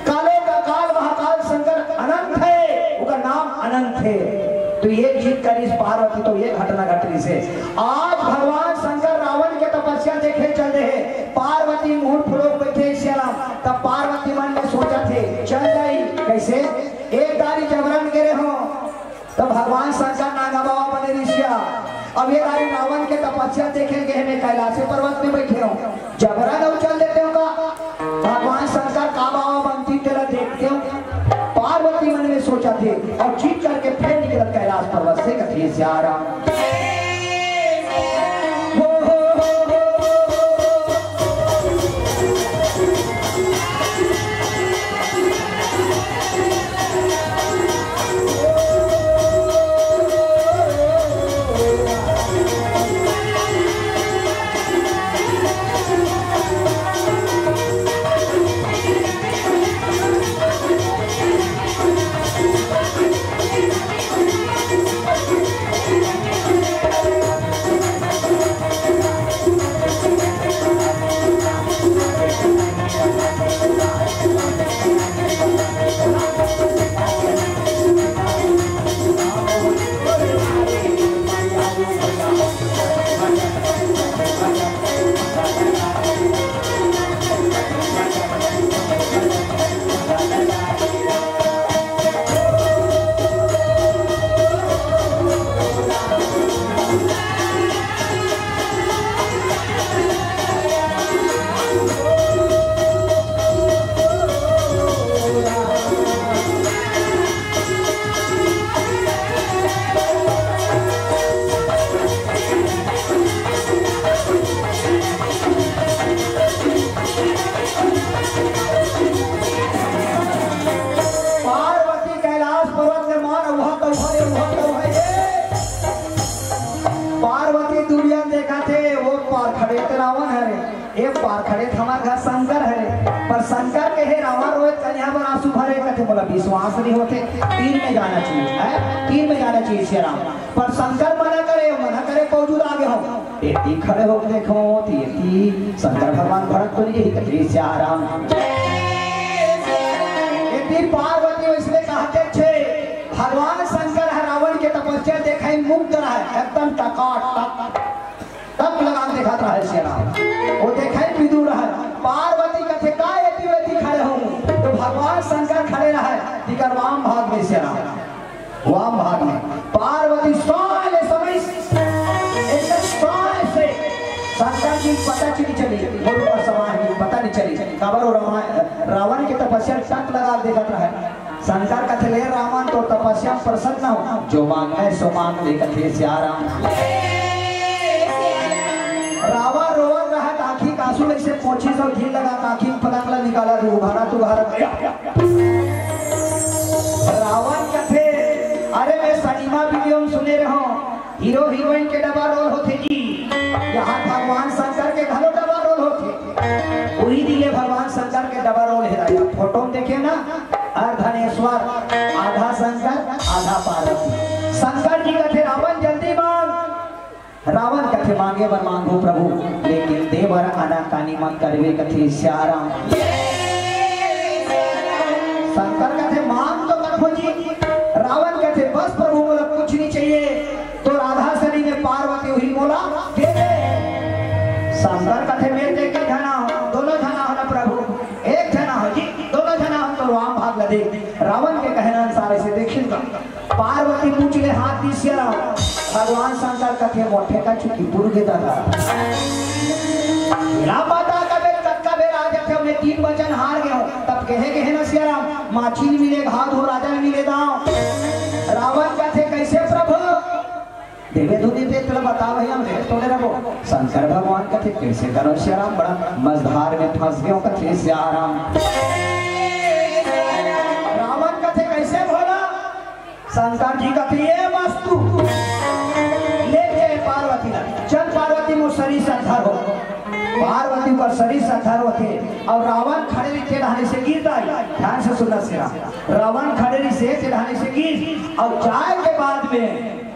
काले का काल महाकाल शंकर अनंत है उसका नाम अनंत है। तो ये जीत कर इस पार्वती तो ये घटना घट रही से आज भगवान शंकर रावण के तपस्या देखे चल रहे पार्वती मुंह फुलो बैठे श्याम तब पार्वती मन में सोचा थे चल जाई कैसे एक दारी जबरन गिरे हो तब भगवान शंकर नागा बाबा बने ऋषिया अब ये दारी रावण के तपस्या देखे गए में कैलाश पर्वत में बैठे हो जबरन और चल देते हो का भगवान शंकर का बाबा बनती तेरा देखते हो पार्वती मन में सोचा थे और जीत करके फिर निकल कैलाश पर्वत से कथे श्याम शंकर के हे रावण रोज कन्या पर आंसू भरे कथे बोला विश्वास नहीं होते तीर में जाना चाहिए है तीर में जाना चाहिए श्री राम पर शंकर मना करे मौजूद आगे हो एती खड़े हो देखो तीर शंकर भगवान भरत को यही कथे श्री राम एती पार्वती इसलिए कहते थे भगवान शंकर रावण के तपस्या देखे मुक्त रहा एकदम टकाटक तब लगान देखा था श्री राम वो देखे विदुर है पार्वती कथे का खड़े हो तो भगवान शंकर खड़े रहे दिकर वाम भाग में से वाम भाग में पार्वती साले समय से शंकर जी पता चली बोलो पर सवार की पता नहीं चली कबर रावण की तपस्या टक लगा देखत रहे शंकर कथे ले रावण तो तपस्या प्रसन्न हो जो मांगे सो मांग ले कथे श्याम रावण रोवन रहा आँखी कासू ऐसे पोछी सब घी लगा आँखी फलकला निकाला दो उभारा तो भारत रावण कथे अरे मैं सनीमा वीडियो में सुने रहो हीरो हीरोइन के डबा रोल होते जी यहाँ भगवान शंकर के घरों डबा रोल होते वही दिले भगवान शंकर के डबा रोल है फोटो में देखे ना अर्धनेश्वर आधा शंकर आधा पार्वती शंकर जी कथे रावण जल्दी मांग रावण कथे मांगे वर मांगो प्रभु लेकिन देवर आना कानी मन करवे कथे श्याम शंकर कथे मांग तो कथो जी रावण कथे बस प्रभु बोला कुछ नहीं चाहिए तो राधा सरी में पार्वती हुई बोला दे दे शंकर कथे में दे के जना दोनों जना हो ना प्रभु एक जना हो जी दोनों जना हो तो राम भाग लदे रावण के कहने अनुसार से देखिएगा पार्वती पूछ ले हाथ दी श्याम भगवान शंकर कथे मोठे का चुकी पुर के दादा माता का बेर तक का बेर आ जाते हमने 3 वचन हार गए हो तब कहे ना श्री राम माछी नहीं मिले घात हो राजा नहीं मिले दाव रावण कथे कैसे प्रभु देवे धुनी दे तो बता भाई हम रेस तोड़े रहो शंकर भगवान कथे कैसे करो श्री राम बड़ा मझधार में फंस गए कथे श्री राम शंकर जी का ये वस्तु लेके पार्वती ला चल पार्वती मो शरीर से धर हो पार्वती का शरीर से धर होते और रावण खड़े नीचे ढाने से गिरता है। ध्यान से सुनना सेरा रावण खड़े नीचे ढाने से गिर और जाए के बाद में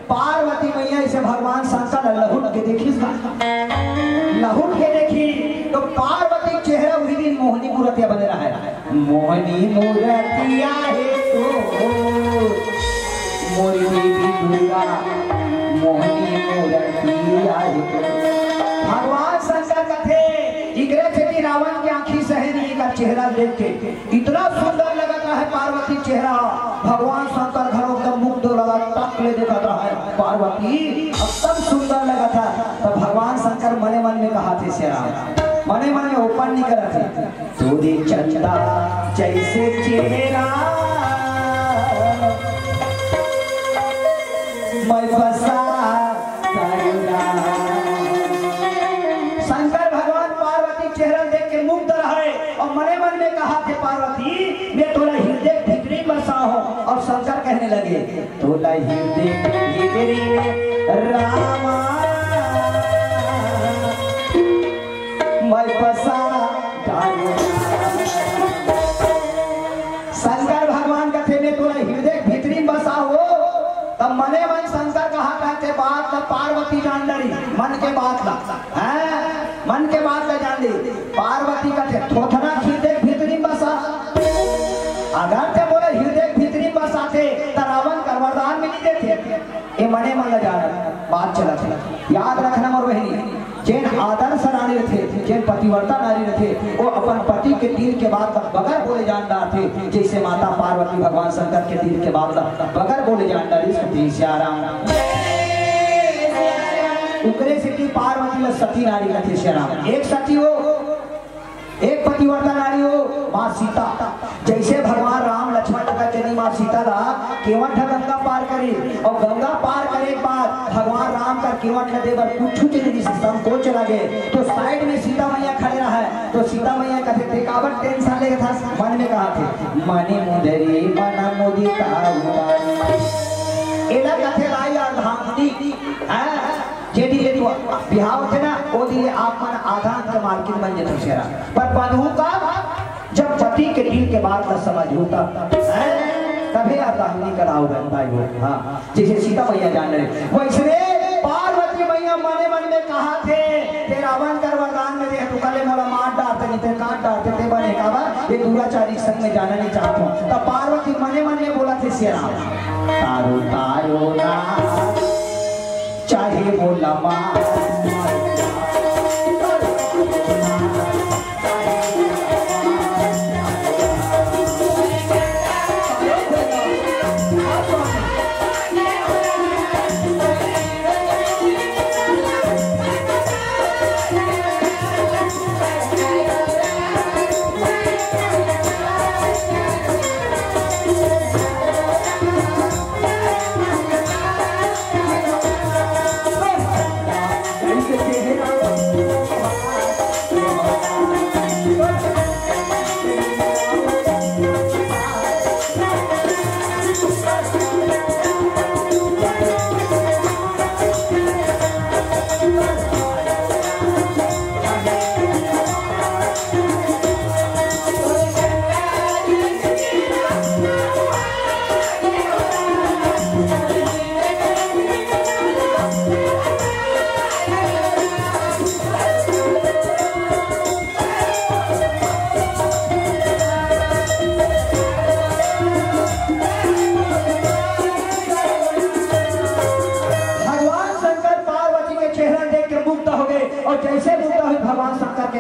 पार्वती मैया इसे भगवान शंकर लहुट के देखी लहुट के देखी तो पार्वती चेहरा वही दिन मोहनी मूर्तिया बने रहा है। मोहनी मूर्तिया है तो मोरी देवी दुर्गा मोहनी मूर्तिया है तो भगवान शंकर का थे इकरे थे रावण की आंखी सहनी का चेहरा देख के इतना सुंदर लगता है पार्वती चेहरा। भगवान शंकर घरों का मुग्ध लगा तक ले देखा रहा है पार्वती एकदम सुंदर लगा था। तो भगवान शंकर मने मन में कहा थे शेरा मने मन में ओपन नहीं करा थे तोरे चंदा जैसे चेहरा मैं बसा शंकर भगवान पार्वती चेहरा देख के मुग्ध रहे और मने मन में कहा थे पार्वती मैं तोला हृदय भीतरी बसा हूँ। और शंकर कहने लगे तोला हृदय भीतरी रामा मैं बसा शंकर भगवान का थे मैं तोला हृदय भीतरी बसा हो। तब मने मन शंकर कहा कहते बात न पार्वती जान डरी मन के बात ला मन के बात ला जान ली पार्वती का थोथना हृदय भीतरी बसा अगर ते बोले हृदय भीतरी बसा थे तो रावण का वरदान मिली देते ये मने मन जा बात चला था। याद रखना मोर बहनी जैन आदर्श नारी थे जैन पतिव्रता नारी थे वो अपन पति के दिल के बाद बगैर बोले जानदार थे। जैसे माता पार्वती भगवान शंकर के दिल के बाद बगैर बोले जानदारी सती श्याराम उकरे से की पार्वती सती नारी का थे श्याराम एक सती हो एक पतिव्रता नारी हो माँ सीता। जैसे भगवान राम लक्ष्मण का जनी माँ सीता ला केवट गंगा पार करी और गंगा पार करे बाद भगवान राम का केवट न देवर कुछ चीज संकोच लगे तो साइड में सीता मैया खड़े रहा है। तो सीता मैया कहते थे कावट टेंशन लेगा था मन में कहा थे मने मुदरी मन मुदिता एला कथे लाई अर्धांगिनी जेडी जेडी बिहाव थे ना वो दिए आप मन आधान का मालकिन बन जेते शेरा पर बंधु का जब पति के दिल के बात का समझ होता तभी अर्धांगिनी कराओ भाई वो हाँ जैसे सीता मैया जान रहे वैसे पार्वती मैया मने मन में कहा थे ते रावण कर वरदान में दे तू कले मोला मार डालते नहीं थे काट डालते थे बने कावा ये दुराचारी संग में जाना नहीं चाहता हूं। तब पार्वती मने मन में बोला थे शेरा तारो तारो ना चाहे बोला मां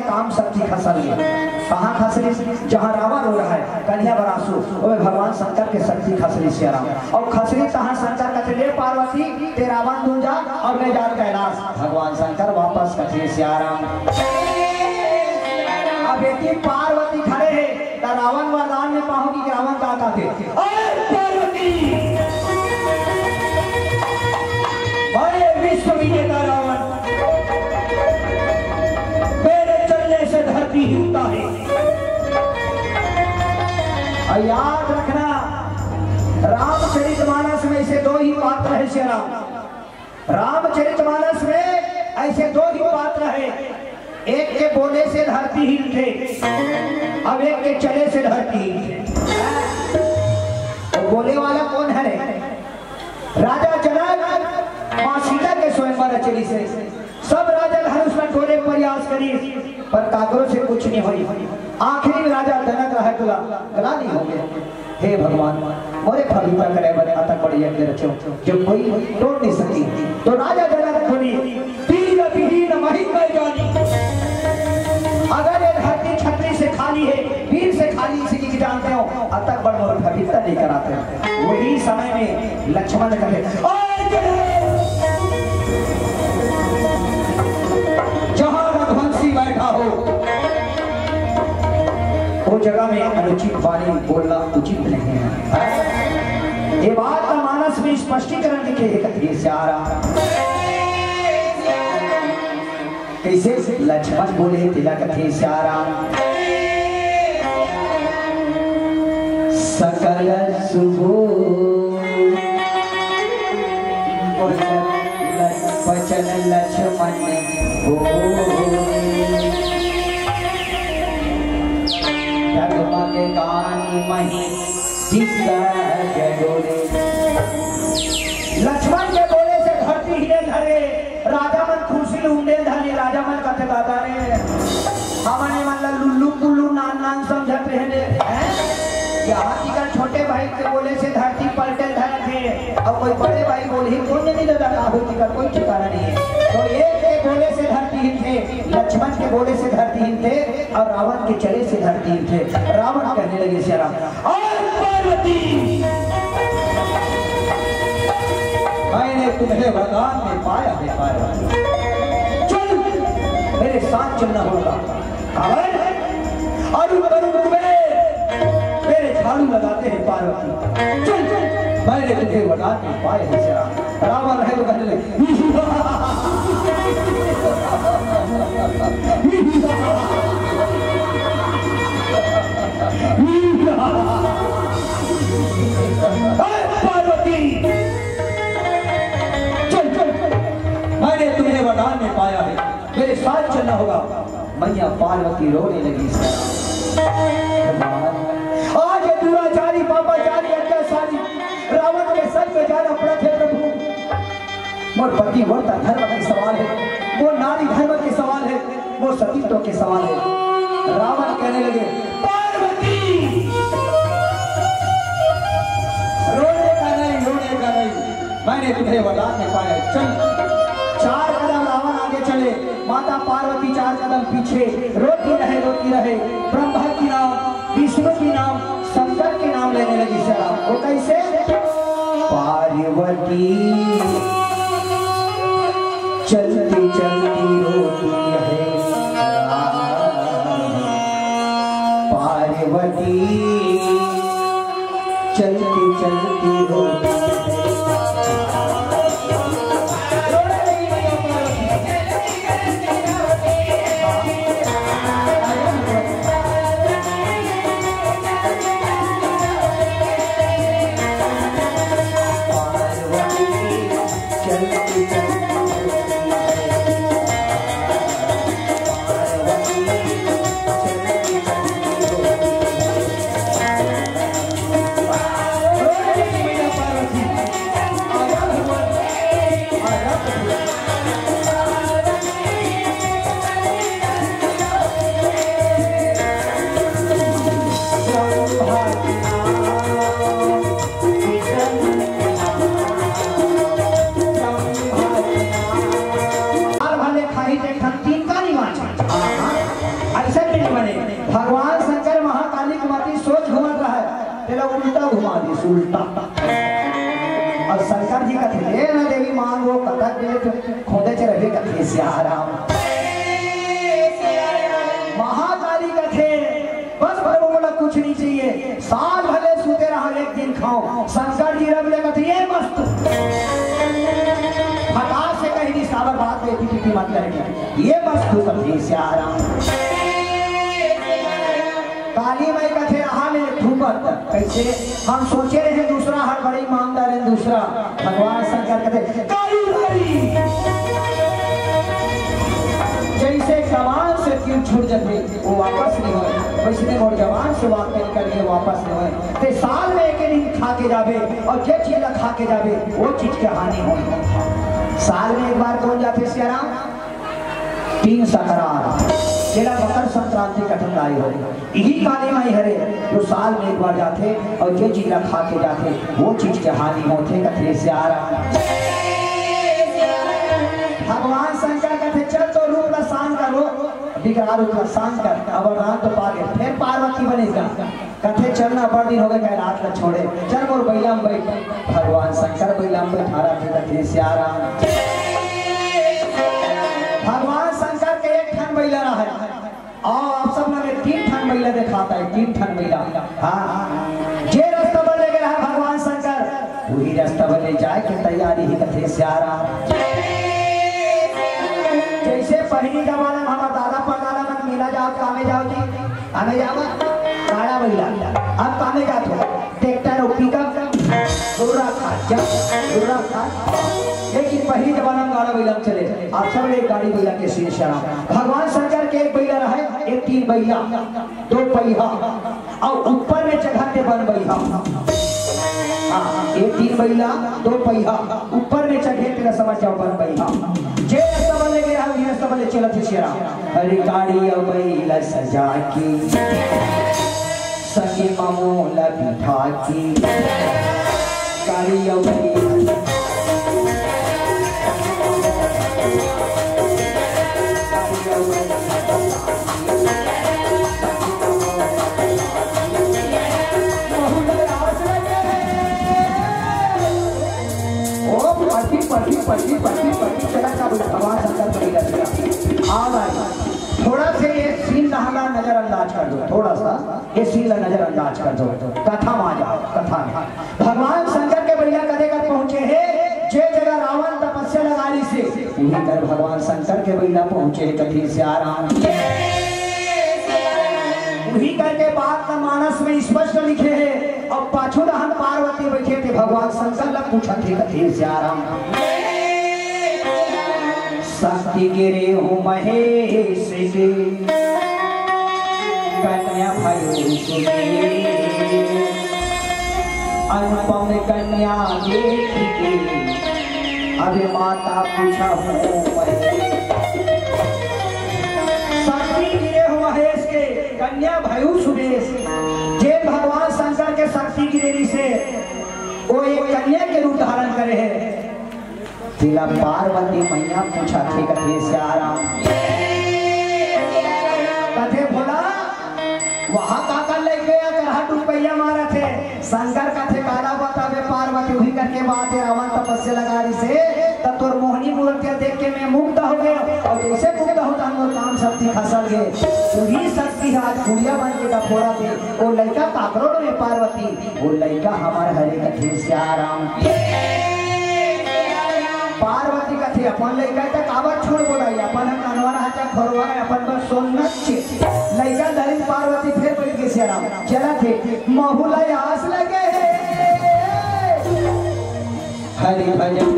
काम शक्ति खसली कहाँ खसली जहाँ रावण हो रहा है कन्या बरासु और भगवान शंकर के शक्ति खसली से आराम और खसली तहाँ शंकर कहते ले पार्वती ते रावण दूर जा और मैं जा कैलाश भगवान शंकर वापस कथे से आराम। अब बेटी पार्वती खड़े है तो रावण वरदान में पाऊंगी कि रावण का कहते पार्वती बड़े विश्व विजेता रावण धरती हिलता है। और याद रखना राम रामचरितमानस में ऐसे दो ही पात्र है श्री राम। रामचरितमानस में ऐसे दो ही पात्र है, एक के बोले से धरती हिलते, अब एक के चले से धरती हिलते। तो बोले वाला कौन है? राजा जनक मां सीता के स्वयंवर चली से सब राजा धनुष में टोले प्रयास करी, पर काकरों से कुछ नहीं हुई। आखिरी में राजा जनक रहा गला नहीं हो गया। हे भगवान मोरे फलूता करे बने अतक बड़ी यज्ञ रचो जो कोई तोड़ नहीं सकी। तो राजा जनक बोली तीर विहीन महिम में जानी, अगर ये धरती छतरी से खाली है, वीर से खाली इसी की जानते हो, अतक बड़ मोर फलूता नहीं कराते। वही समय में लक्ष्मण कहे जहां रघुवंशी बैठा हो वो जगह में अनुचित वाणी बोलना उचित नहीं है। ये बात का मानस में स्पष्टीकरण दिखे कथित से आ रहा। कैसे लक्ष्मण बोले तिला कथित से आ रहा। सकल सुबह वचन लक्ष्मण जगमगे कानी मही लक्ष्मण के बोले से धरती हिले धरे, राजा मन खुशी लूंडे धरे। राजा मन कथे दादा रे हमने मतलब लुल्लू पुल्लू नान नान समझत रहे हैं। यहाँ छोटे भाई के बोले से धरती पलटे धरे थे, अब कोई बड़े भाई बोले कौन नहीं दादा काहू का कोई ठिकाना नहीं है। तो एक के बोले से धरती हिलते, लक्ष्मण के बोले से धरती हिलते, और रावण के चले से धरती हिलते। रावण कहने लगे श्री राम पार्वती मैंने तुम्हें वरदान में पाया है पार्वती, चल मेरे साथ चलना होगा। मेरे झाड़ू लगाते हैं पार्वती, चल मैंने तुझे वरदान में पाया है श्री राम। रावण है तो कहने लगे पार्वती चल मैंने तुम्हें वरदान में पाया है, मेरे साथ चलना होगा। मैया पार्वती रोने लगी। आज दुराचारी पापाचारी अत्याचारी रावण के सर पे जाना पड़ा थे प्रभु। मोर पति वर्ता धर्म के सवाल है, वो नारी धर्म के सवाल है, वो सतीत्व के सवाल है। रावण कहने लगे पार्वती रोने का नहीं, मैंने तुम्हें वरदान में पाया। चल 4 कदम रावण आगे चले, माता पार्वती 4 कदम पीछे। रोती रहे ब्रह्मा की नाम, विष्णु की नाम, शंकर के नाम लेने लगी श्री राम। वो कैसे? पार्वती चलती चलती रोती है, पार्वती चलती चलती रोती है। भगवान शंकर महाकाली की माती सोच घूमत रहा है, तेरा उल्टा घुमा दी उल्टा। और शंकर जी का थे ना देवी मान वो कथक दे खोदे च रहे कथे सियाराम महाकाली का थे। बस प्रभु बोला कुछ नहीं चाहिए, साल भले सूते रहा एक दिन खाओ। शंकर जी रब ले कथे ये मस्त फटाक से कहीं सावर बात में पीटी मत करेगी, ये मस्त कथे सियाराम। काली माई कथे रहा ले धूपत कैसे हम सोचे रहे दूसरा हर बड़े ईमानदार है। दूसरा भगवान शंकर कहते काली भाई जैसे जवान से तीर छूट जाते वो वापस नहीं होए, वैसे और जवान से वापस निकल के वापस नहीं होए। ते साल में एक दिन खा के जावे और जे चीज खा के जावे वो चीज के हानि होई। साल में एक बार कौन जाते सियाराम? 3 संक्रांत जेला मकर संक्रांति कठिन आई हो, यही काली माई हरे जो साल में एक बार जाते और जे चीज खा के जाते वो चीज के हानि होते। कथे सियाराम भगवान शंकर कहते चल तो रूप प्रसान करो, विकराल रूप प्रसान कर, अब रात तो पा गए फिर पार्वती बनेगा। कहते चलना बड़ दिन हो गए कैलाश न छोड़े, चल मोर बैला में बैठ। भगवान शंकर बैला में बैठारा थे। कथे सियाराम भगवान शंकर के एक ठन बैला रहा है और आप सब ने 3 ठन बैला दिखाता है। 3 ठन बैला हाँ जे रास्ता बदले गया है भगवान शंकर वही रास्ता बदले जाए के तैयारी ही। कथे सियाराम जैसे पहली जमाना में हमारा दादा परदादा मन मिला जाओ कामे जाओ जी हमें जाओ काड़ा बैला, अब कामे जाते ट्रैक्टर और पिकअप गुर्रा खा। लेकिन पहली जमाना में गाड़ा बैला चले, आप सब एक गाड़ी बैला के शीर्ष शराब। भगवान शंकर के एक बैला रहा है, एक 3 बैला 2 पहिया और ऊपर में जगह के बन बैला। हाँ एक 3 बैला 2 पहिया ऊपर में चढ़े तेरा समझ जाओ बन बैला। जे सबल ले गया है सबल चलत सिरा हरी गाड़ी और बैला सजा के संगे मामूला बिठा के गाड़ी और बैला पटी चला का भगवान शंकर बैला दिया। आ भाई थोड़ा से ये सीन हमारा नजरअंदाज कर दो, थोड़ा सा ये सीन नजरअंदाज कर दो। कथा में आ जाओ। कथा में भगवान शंकर के बैला कदे कर पहुंचे है जे जगह रावण तपस्या लगाली से वही कर भगवान शंकर के बैला पहुंचे है। कथी सियाराम वही करके बात का मानस में स्पष्ट लिखे है और पाछू दहन पार्वती बैठे थे भगवान शंकर लग पूछा थे। कथी सियाराम शक्ति गिरे हो महेश के कन्या भयो सुने अनुपम कन्या देख के अबे माता पूछा हो शक्ति गिरे हो महेश के कन्या भयो सुरेश। जे भगवान शंकर के शक्ति गिरेरी से वो एक कन्या के रूप धारण करे है। तिला पार्वती मैया पूछा थे। कथे सियाराम कथे बोला वहां काका ले गया करहा रुपया मारा थे। शंकर कथे काला बतावे पार्वती वही करके बात है रावण तपस्या लगा रही से तब तोर मोहनी मूर्तियां देख के मैं मुग्ध हो गया और जैसे मुग्ध होता मोर काम शक्ति खसल गए। वही शक्ति आज गुड़िया बन के डफोड़ा थे। वो लड़का काकरोड़ में पार्वती वो लड़का हमारे हरे। कथे सियाराम पार्वती कथी अपन लइका तक आवाज छोड़ बोलाई अपन कनवा हाचा खरवा अपन बस सोनत छे लइका धरिन पार्वती फिर बैठ के सियाराम चला थे महुला आस लगे हरि भजन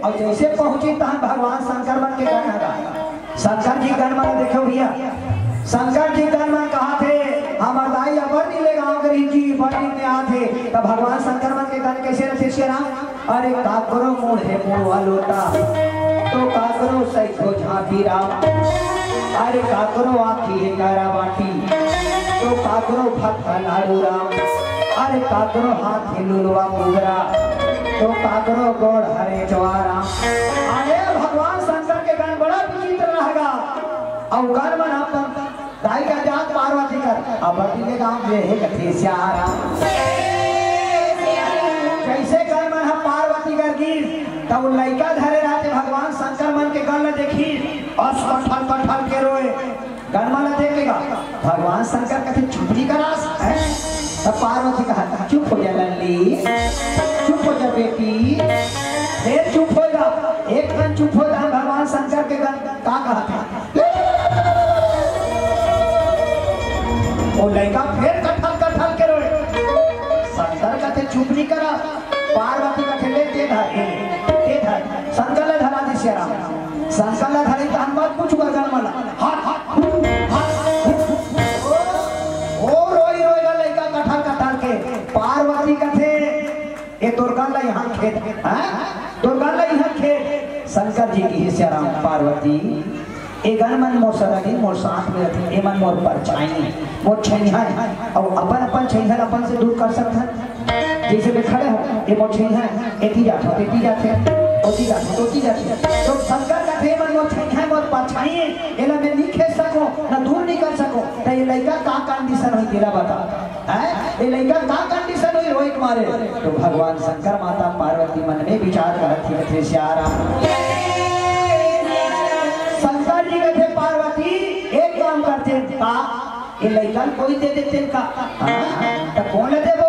और जैसे पहुंची तहां भगवान शंकर बन के गाना गा। शंकर जी गण मन देखो भैया शंकर जी गण मन कहा थे हमार दाई अबर नहीं ले गांव करी जी बड़ी में आथे तब भगवान शंकर बन के गण कैसे रखे श्री राम। अरे काकरो मोड़ है मोड़वा लोटा तो काकरो सैखो झांपी राम। अरे काकरो आखी है गारा बाटी तो काकरो भक्ता लाडू राम। अरे काकरो हाथ है लुलवा मुगरा तो काकरो गोड़ हरे जवारा। अरे भगवान शंकर के गण बड़ा विचित्र रहेगा और गण मन पार्वती कर अब के गांव जे है कथे श्यारा कैसे कर मन हम पार्वती कर गिर तब लइका धरे राते भगवान शंकर मन के गल देखी और कठल कठल के रोए गणमान देखेगा भगवान शंकर कहते चुपड़ी करास है तब पार्वती कहा चुप हो जा लल्ली चुप हो जा बेटी फिर चुप हो जा एक दिन चुप हो जा भगवान शंकर के गण का कहा था वो लड़का फिर कठल कठल के रोए शंकर कहते चुप नहीं करा पार्वती का खेले ते धर शंकर धरा दे श्री राम शंकर धरी तो हम बात पूछ कर गणमाला हाथ हाथ पार्वती कथे ये दुर्गा ला यहाँ खेत दुर्गा ला यहाँ खेत शंकर जी की श्री राम पार्वती ए गणमन मोर सरगी मोर साथ में रहती ए मन मोर परछाई मोर छैया और अपन अपन छैया अपन से दूर कर सकता जैसे वे खड़े हो ये मोर छैया एती जाते एती जाते ओती जाते ओती जाते तो शंकर का थे मन मोर छैया मोर परछाई एला मैं नहीं खेल सको ना दूर नहीं कर सको तो ये लड़का का कंडीशन होई तेरा बता है ये लड़का का कंडीशन होई रोई मारे तो भगवान शंकर माता पार्वती मन में विचार करत थी थे श्यारा शंकर जी कहते पार्वती एक काम करते का ये लड़का कोई दे देते का तो कौन ले देबो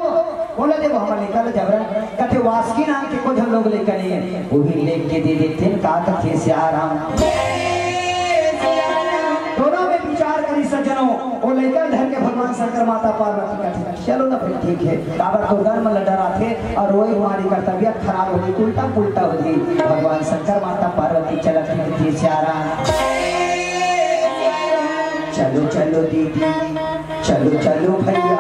हम लड़का ले जबरन कहते वासुकी नाम के कुछ हम लोग लेकर नहीं वो भी लेके दे देते का कहते श्यारा दोनों में विचार करी सज्जनों वो लड़का धर के भगवान शंकर माता पार्वती कहते चलो ना फिर ठीक है काबर तो धर्म ल डरा थे और रोई हमारी का तबीयत खराब हो गई उल्टा पुल्टा हो गई भगवान शंकर माता पार्वती चलती थी श्यारा चलो चलो दीदी चलो चलो भैया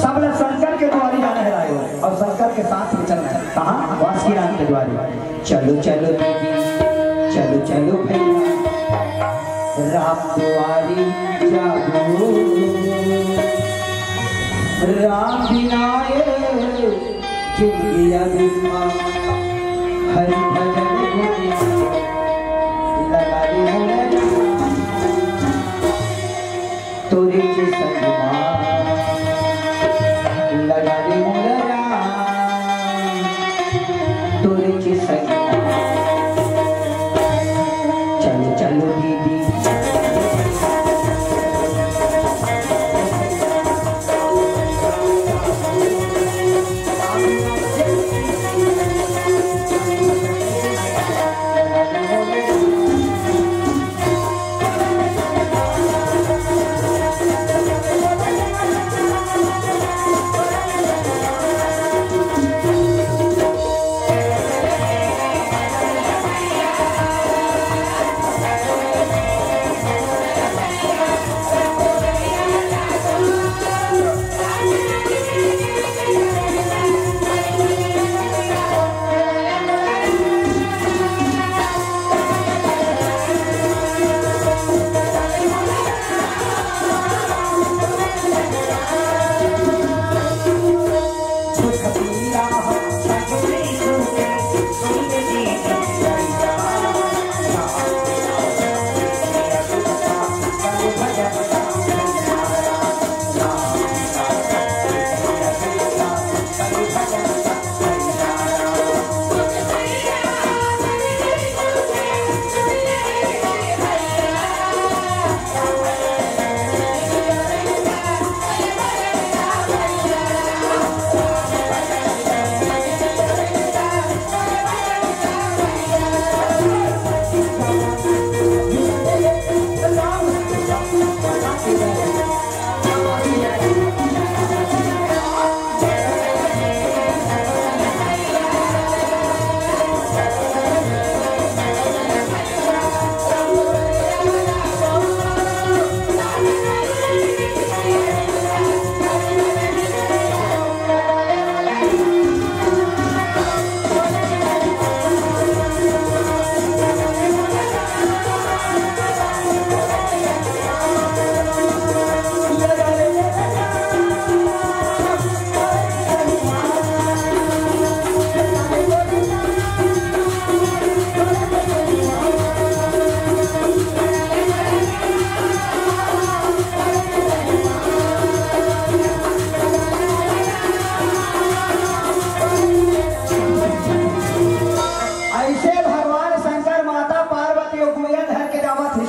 सब लोग शंकर के द्वारे जाना है और शंकर के साथ में चलना है कहाँ वासुकी नाम के द्वारे चलो चलो दीदी चलो चलो भैया राम द्वारी जागो राम बिनाए जिंदगी अभिमा हरि भजन लगा दे तोरे जी संगमा लगा दे तोरे जी संगमा चलो चलो दीदी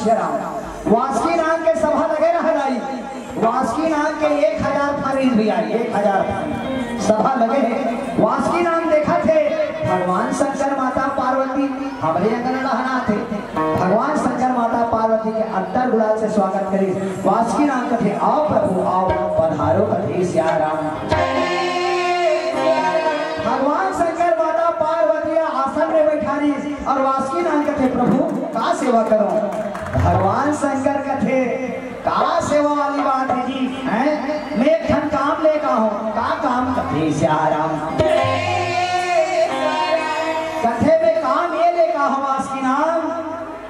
श्याम वासुकी नाम के सभा लगे रह गई। वासुकी नाम के 1000 फरीज भी आई, 1000 सभा लगे। वासुकी नाम देखा थे भगवान शंकर माता पार्वती हमारे अंगन रहना थे। भगवान शंकर माता पार्वती के अंतर गुलाल से स्वागत करी। वासुकी नाम कथे आओ प्रभु आओ पधारो कथे सिया राम। भगवान शंकर माता पार्वती आसन में बैठारी और वासुकी नाम कथे प्रभु का सेवा करो। भगवान शंकर कथे का सेवा वाली बात है जी हैं? मैं एक धन काम लेकर हूँ का काम कथे सिया राम। कथे में काम ये लेकर हूँ वासुकी नाम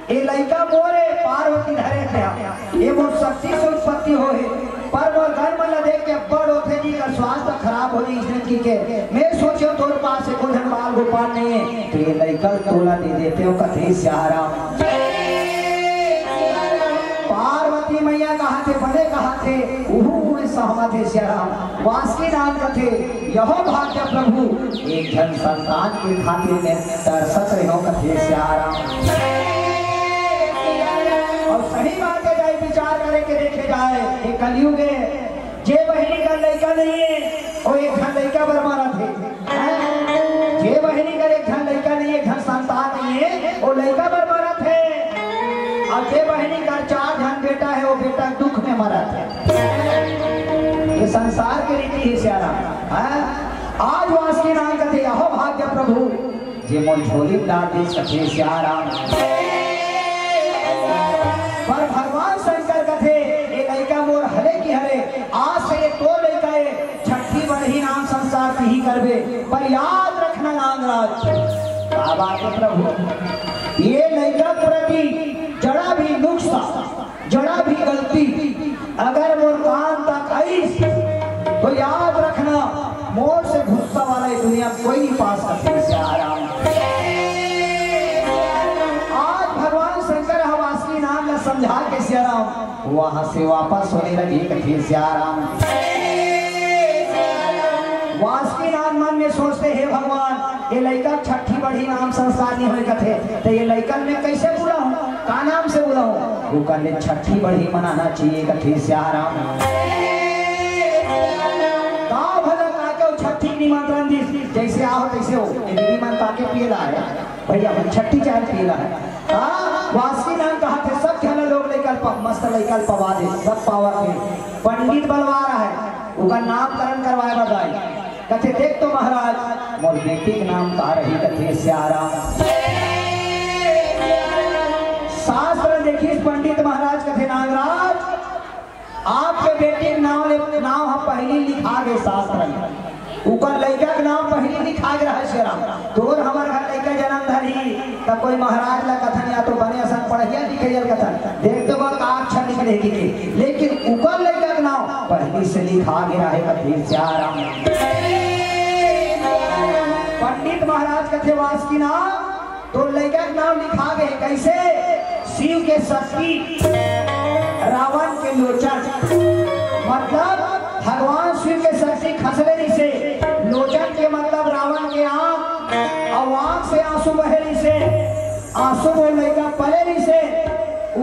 ये लड़का मोरे पार्वती धरे थे ये मोर शक्ति से उत्पत्ति हो है पर मोर घर में देख के बड़ होते जी का स्वास्थ्य खराब हो गई इसने के मैं सोचो तोर पास से कोई बाल गोपाल नहीं है तो ये लड़का तोला दे देते हो कथे सिया राम। पार्वती मैया कहा थे बड़े कहा थे सहमत है सिया राम। वासुकी नाम कथे यह भाग्य प्रभु एक जन संतान के खातिर में तरसत रहो कथे सिया राम। और सही बात है जाए विचार करे के देखे जाए एक कलयुग है जे बहनी का लड़का नहीं है और एक धन लड़का बरमारा थे। जे बहनी का एक धन लड़का नहीं है धन संतान नहीं है वो लड़का बरमारा थे और जे बहनी का 4 धन बेटा है वो बेटा दुख में मरा थे। ये संसार की रीति है सिया राम। आज वासुकी नाम कथे यहो भाग्य प्रभु जे मोर झोली डाल दे कथे सिया राम। पर भगवान शंकर कथे ये लड़का मोर हले की हले आज से ये तो लड़का है छठी बढ़ी नाम संसार से ही करबे पर याद रखना नागराज बाबा के प्रभु ये लड़का प्रति जड़ा भी नुक्सा जड़ा भी गलती अगर मोर कान तक आई तो याद रखना मोर से गुस्सा वाला ये दुनिया कोई नहीं पास करते से आराम। आज भगवान शंकर वासुकी नाम ने समझा के सिया राम वहां से वापस होने लगी कथे सिया राम। वासुकी नाम मन में सोचते हैं भगवान ये लड़का छठी बढ़ी नाम संस्कार नहीं हुए कथे तो ये लड़का में कैसे बुलाऊं का नाम से बुलाऊं वो कहले छठी बढ़ी मनाना चाहिए कथे सिया राम। गाँव भला काके छठी निमंत्रण दी जैसे आओ तैसे हो दीदी मन काके पियला है भैया मन छठी चाय पियला है। वासुकी नाम कहा थे सब खेला लोग लेकर मस्त लेकर पवा दे सब पावा के पंडित बलवा रहा है उनका नामकरण करवाए बधाई कथे देख तो महाराज मोर बेटी के नाम का रही कथे सिया राम। शास्त्र देखिए पंडित महाराज कथे नागराज आपके बेटे के नाम हम पहले लिखा गए शास्त्र में ऊपर लड़का के नाम पहले लिखा गया है श्री राम। तोर हमार घर लड़का जन्म धरी तब कोई महाराज ला कथन या तो बने असन पढ़िया लिखे कथन देख तो का अक्षर निकलेगी लेकिन ऊपर लड़का के नाम पहले से लिखा गया है कथे सिया राम। पंडित महाराज कथे वासुकी नाम तो लड़का के नाम लिखा गए कैसे शिव के शक्ति रावण के लोचन मतलब भगवान शिव के शक्ति खसलेनी से लोचन के मतलब रावण के आंख और आंख से आंसू बहेली से आंसू वो लड़का पलेली से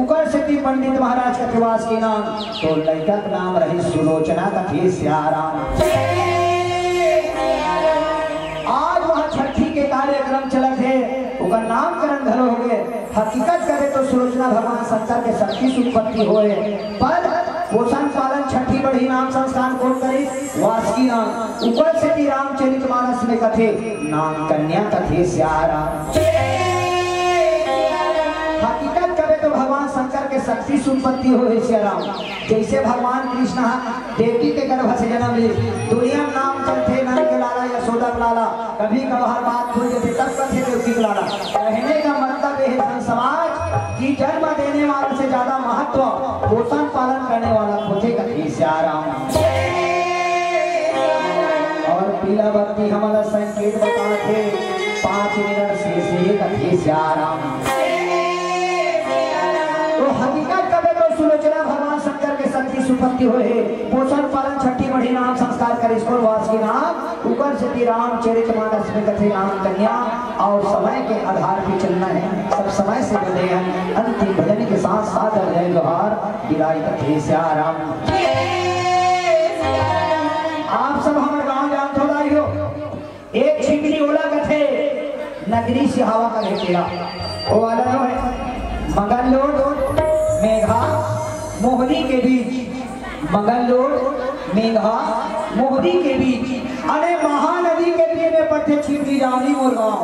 उकर से पंडित महाराज कथे वासुकी नाम तो लड़का का नाम रही सुलोचना कथे सिया राम। आज वहाँ छठी के कार्यक्रम चलत है उनका नामकरण धरो हो गए हकीकत करे तो सुलोचना भगवान शंकर के शक्ति से उत्पत्ति हुए पर पोषण पालन छठी बढ़ी नाम संस्कार कौन करे वासुकी नाम ऊपर से रामचरितमानस में कथे नाम कन्या कथे सिया राम। हकीकत करे तो भगवान शंकर के शक्ति से उत्पत्ति हुए सिया राम। जैसे भगवान कृष्ण देवकी के गर्भ से जन्म ले दुनिया में नाम चलते नंद के लाला यशोदा के लाला कभी कभार बात भूल जाते तब कथे देवकी के लाला। कहने का मतलब है समाज की जन्म देने वाले से ज्यादा महत्व पोषण पालन करने वाला खोजे कथे सिया राम। और पीला बत्ती हमारा संकेत बताते 5 मिनट से कथे सिया राम। तो हकीकत कबे तो सुलोचना भगवान शंकर के शक्ति सुपत्ति हुए पोषण पालन छठी बढ़ी नाम संस्कार करे इसको वासुकी नाम ऊपर से रामचरितमानस में कथे नाम कन्या और समय के आधार पे चलना है सब समय से बदले हैं अंतिम भजन के साथ। साथ साथ जय जोहार विदाई कथे श्याराम। आप सब हमारे गांव जान थोड़ा ही हो एक छिपड़ी ओला कथे नगरी से हवा का घेरा वो वाला जो है मंगलोड मेघा मोहनी के बीच मंगलोड मेघा मोहनी के बीच अरे महानदी के तीर में पड़ते छिपड़ी जावली मोर गाँव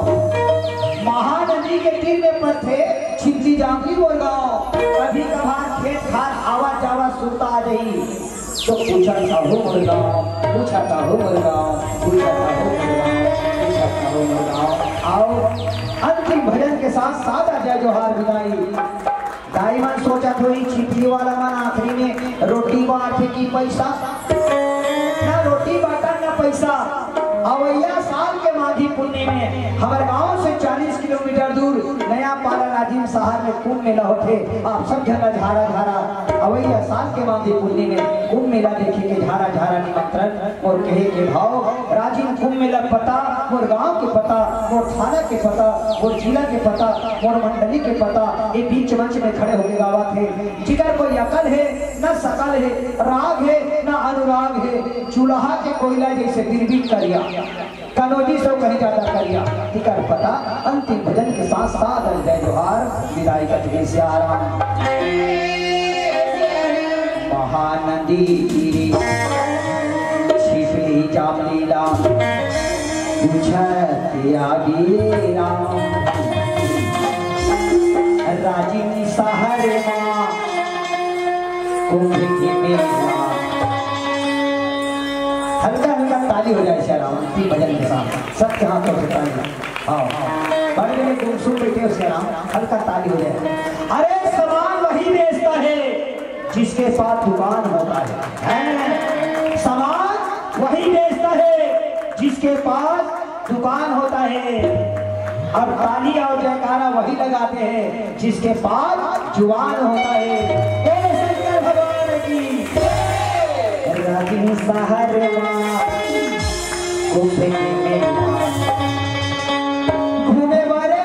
महानदी के तीर में पड़ते छिपड़ी जावली मोर गाँव कभी कभार खेत खार आवा जावा सुनता आ रही तो पूछता हो मोर गाँव पूछता हो मोर गाँव पूछता हो मोर गाँव पूछता हो मोर गाँव। आओ अंतिम भजन के साथ साथ जय जोहार विदाई। दाई मन सोचा थोड़ी छिपड़ी वाला मन आखिरी में रोटी बांटे की पैसा ना रोटी बांटा ना पैसा। अवैया साल के माघी पुण्य में हमारे गांव से 40 किलोमीटर दूर नया पारा राजीव शहर में कुंभ मेला होते आप सब जगह झारा झारा अवैया साल के माघी पुण्य में कुंभ मेला देखे के झारा झारा निमंत्रण और कहे के भाव राजीव कुंभ मेला पता मोर गांव के पता मोर थाना के पता मोर जिला के पता मोर मंडली के पता ये बीच मंच में खड़े होके गावा थे जिधर कोई अकल है न सकल है राग है न अनुराग है चूल्हा के कोयला जैसे बिरबिट करिया कनौजी से कहीं ज्यादा करिया टिकर पता। अंतिम भजन के साथ साथ जय जोहार विदाई कथे श्याराम। महानदी गिरी छिपली जामलीला पूछते आगे राम राजीव शहर माँ कुंभ के मेला। हल्का हल्का ताली हो जाए श्याराम अंतिम भजन के साथ सबके हाथों से ताली। हाँ बड़े में गुमसुम बैठे हो श्याराम हल्का ताली हो जाए। अरे सामान वही बेचता है जिसके पास दुकान होता है सामान वही बेचता है जिसके पास दुकान होता है और ताली और जयकारा वही लगाते हैं जिसके पास जुबान होता है। शंकर भगवान की राजीव शहर घूमे वाले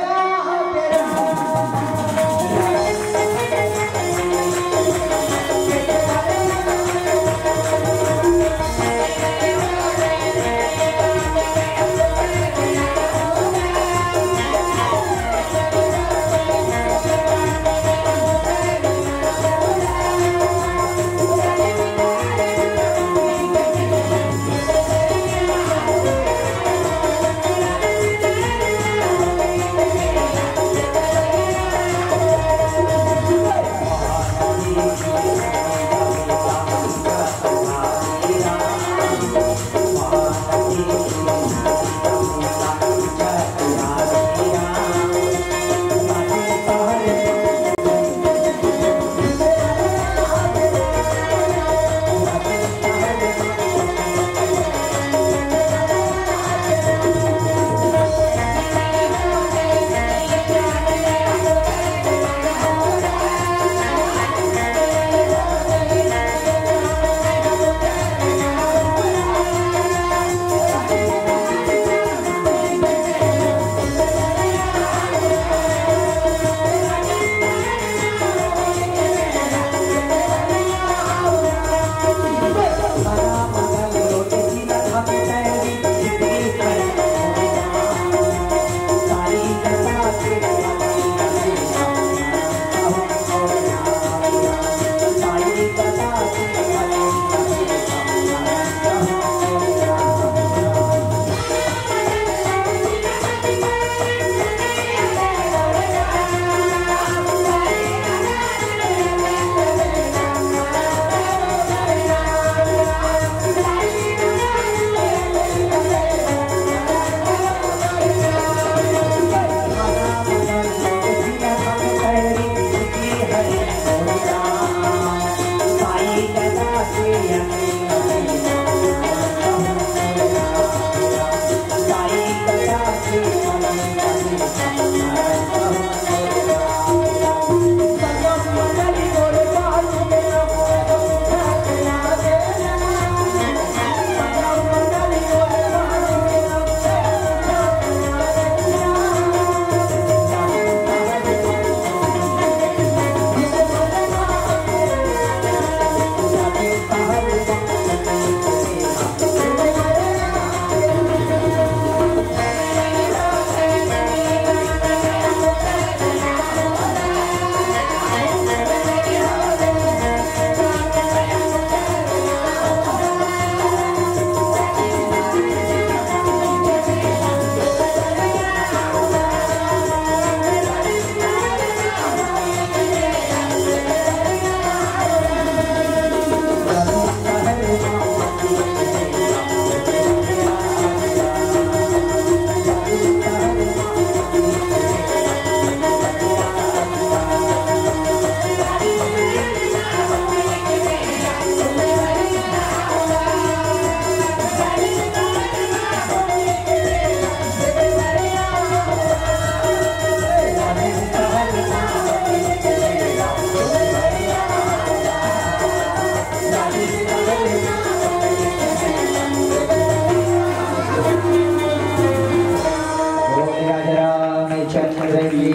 चंद्र की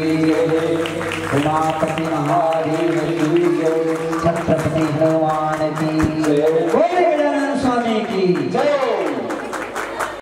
उमापति महादेव की जय।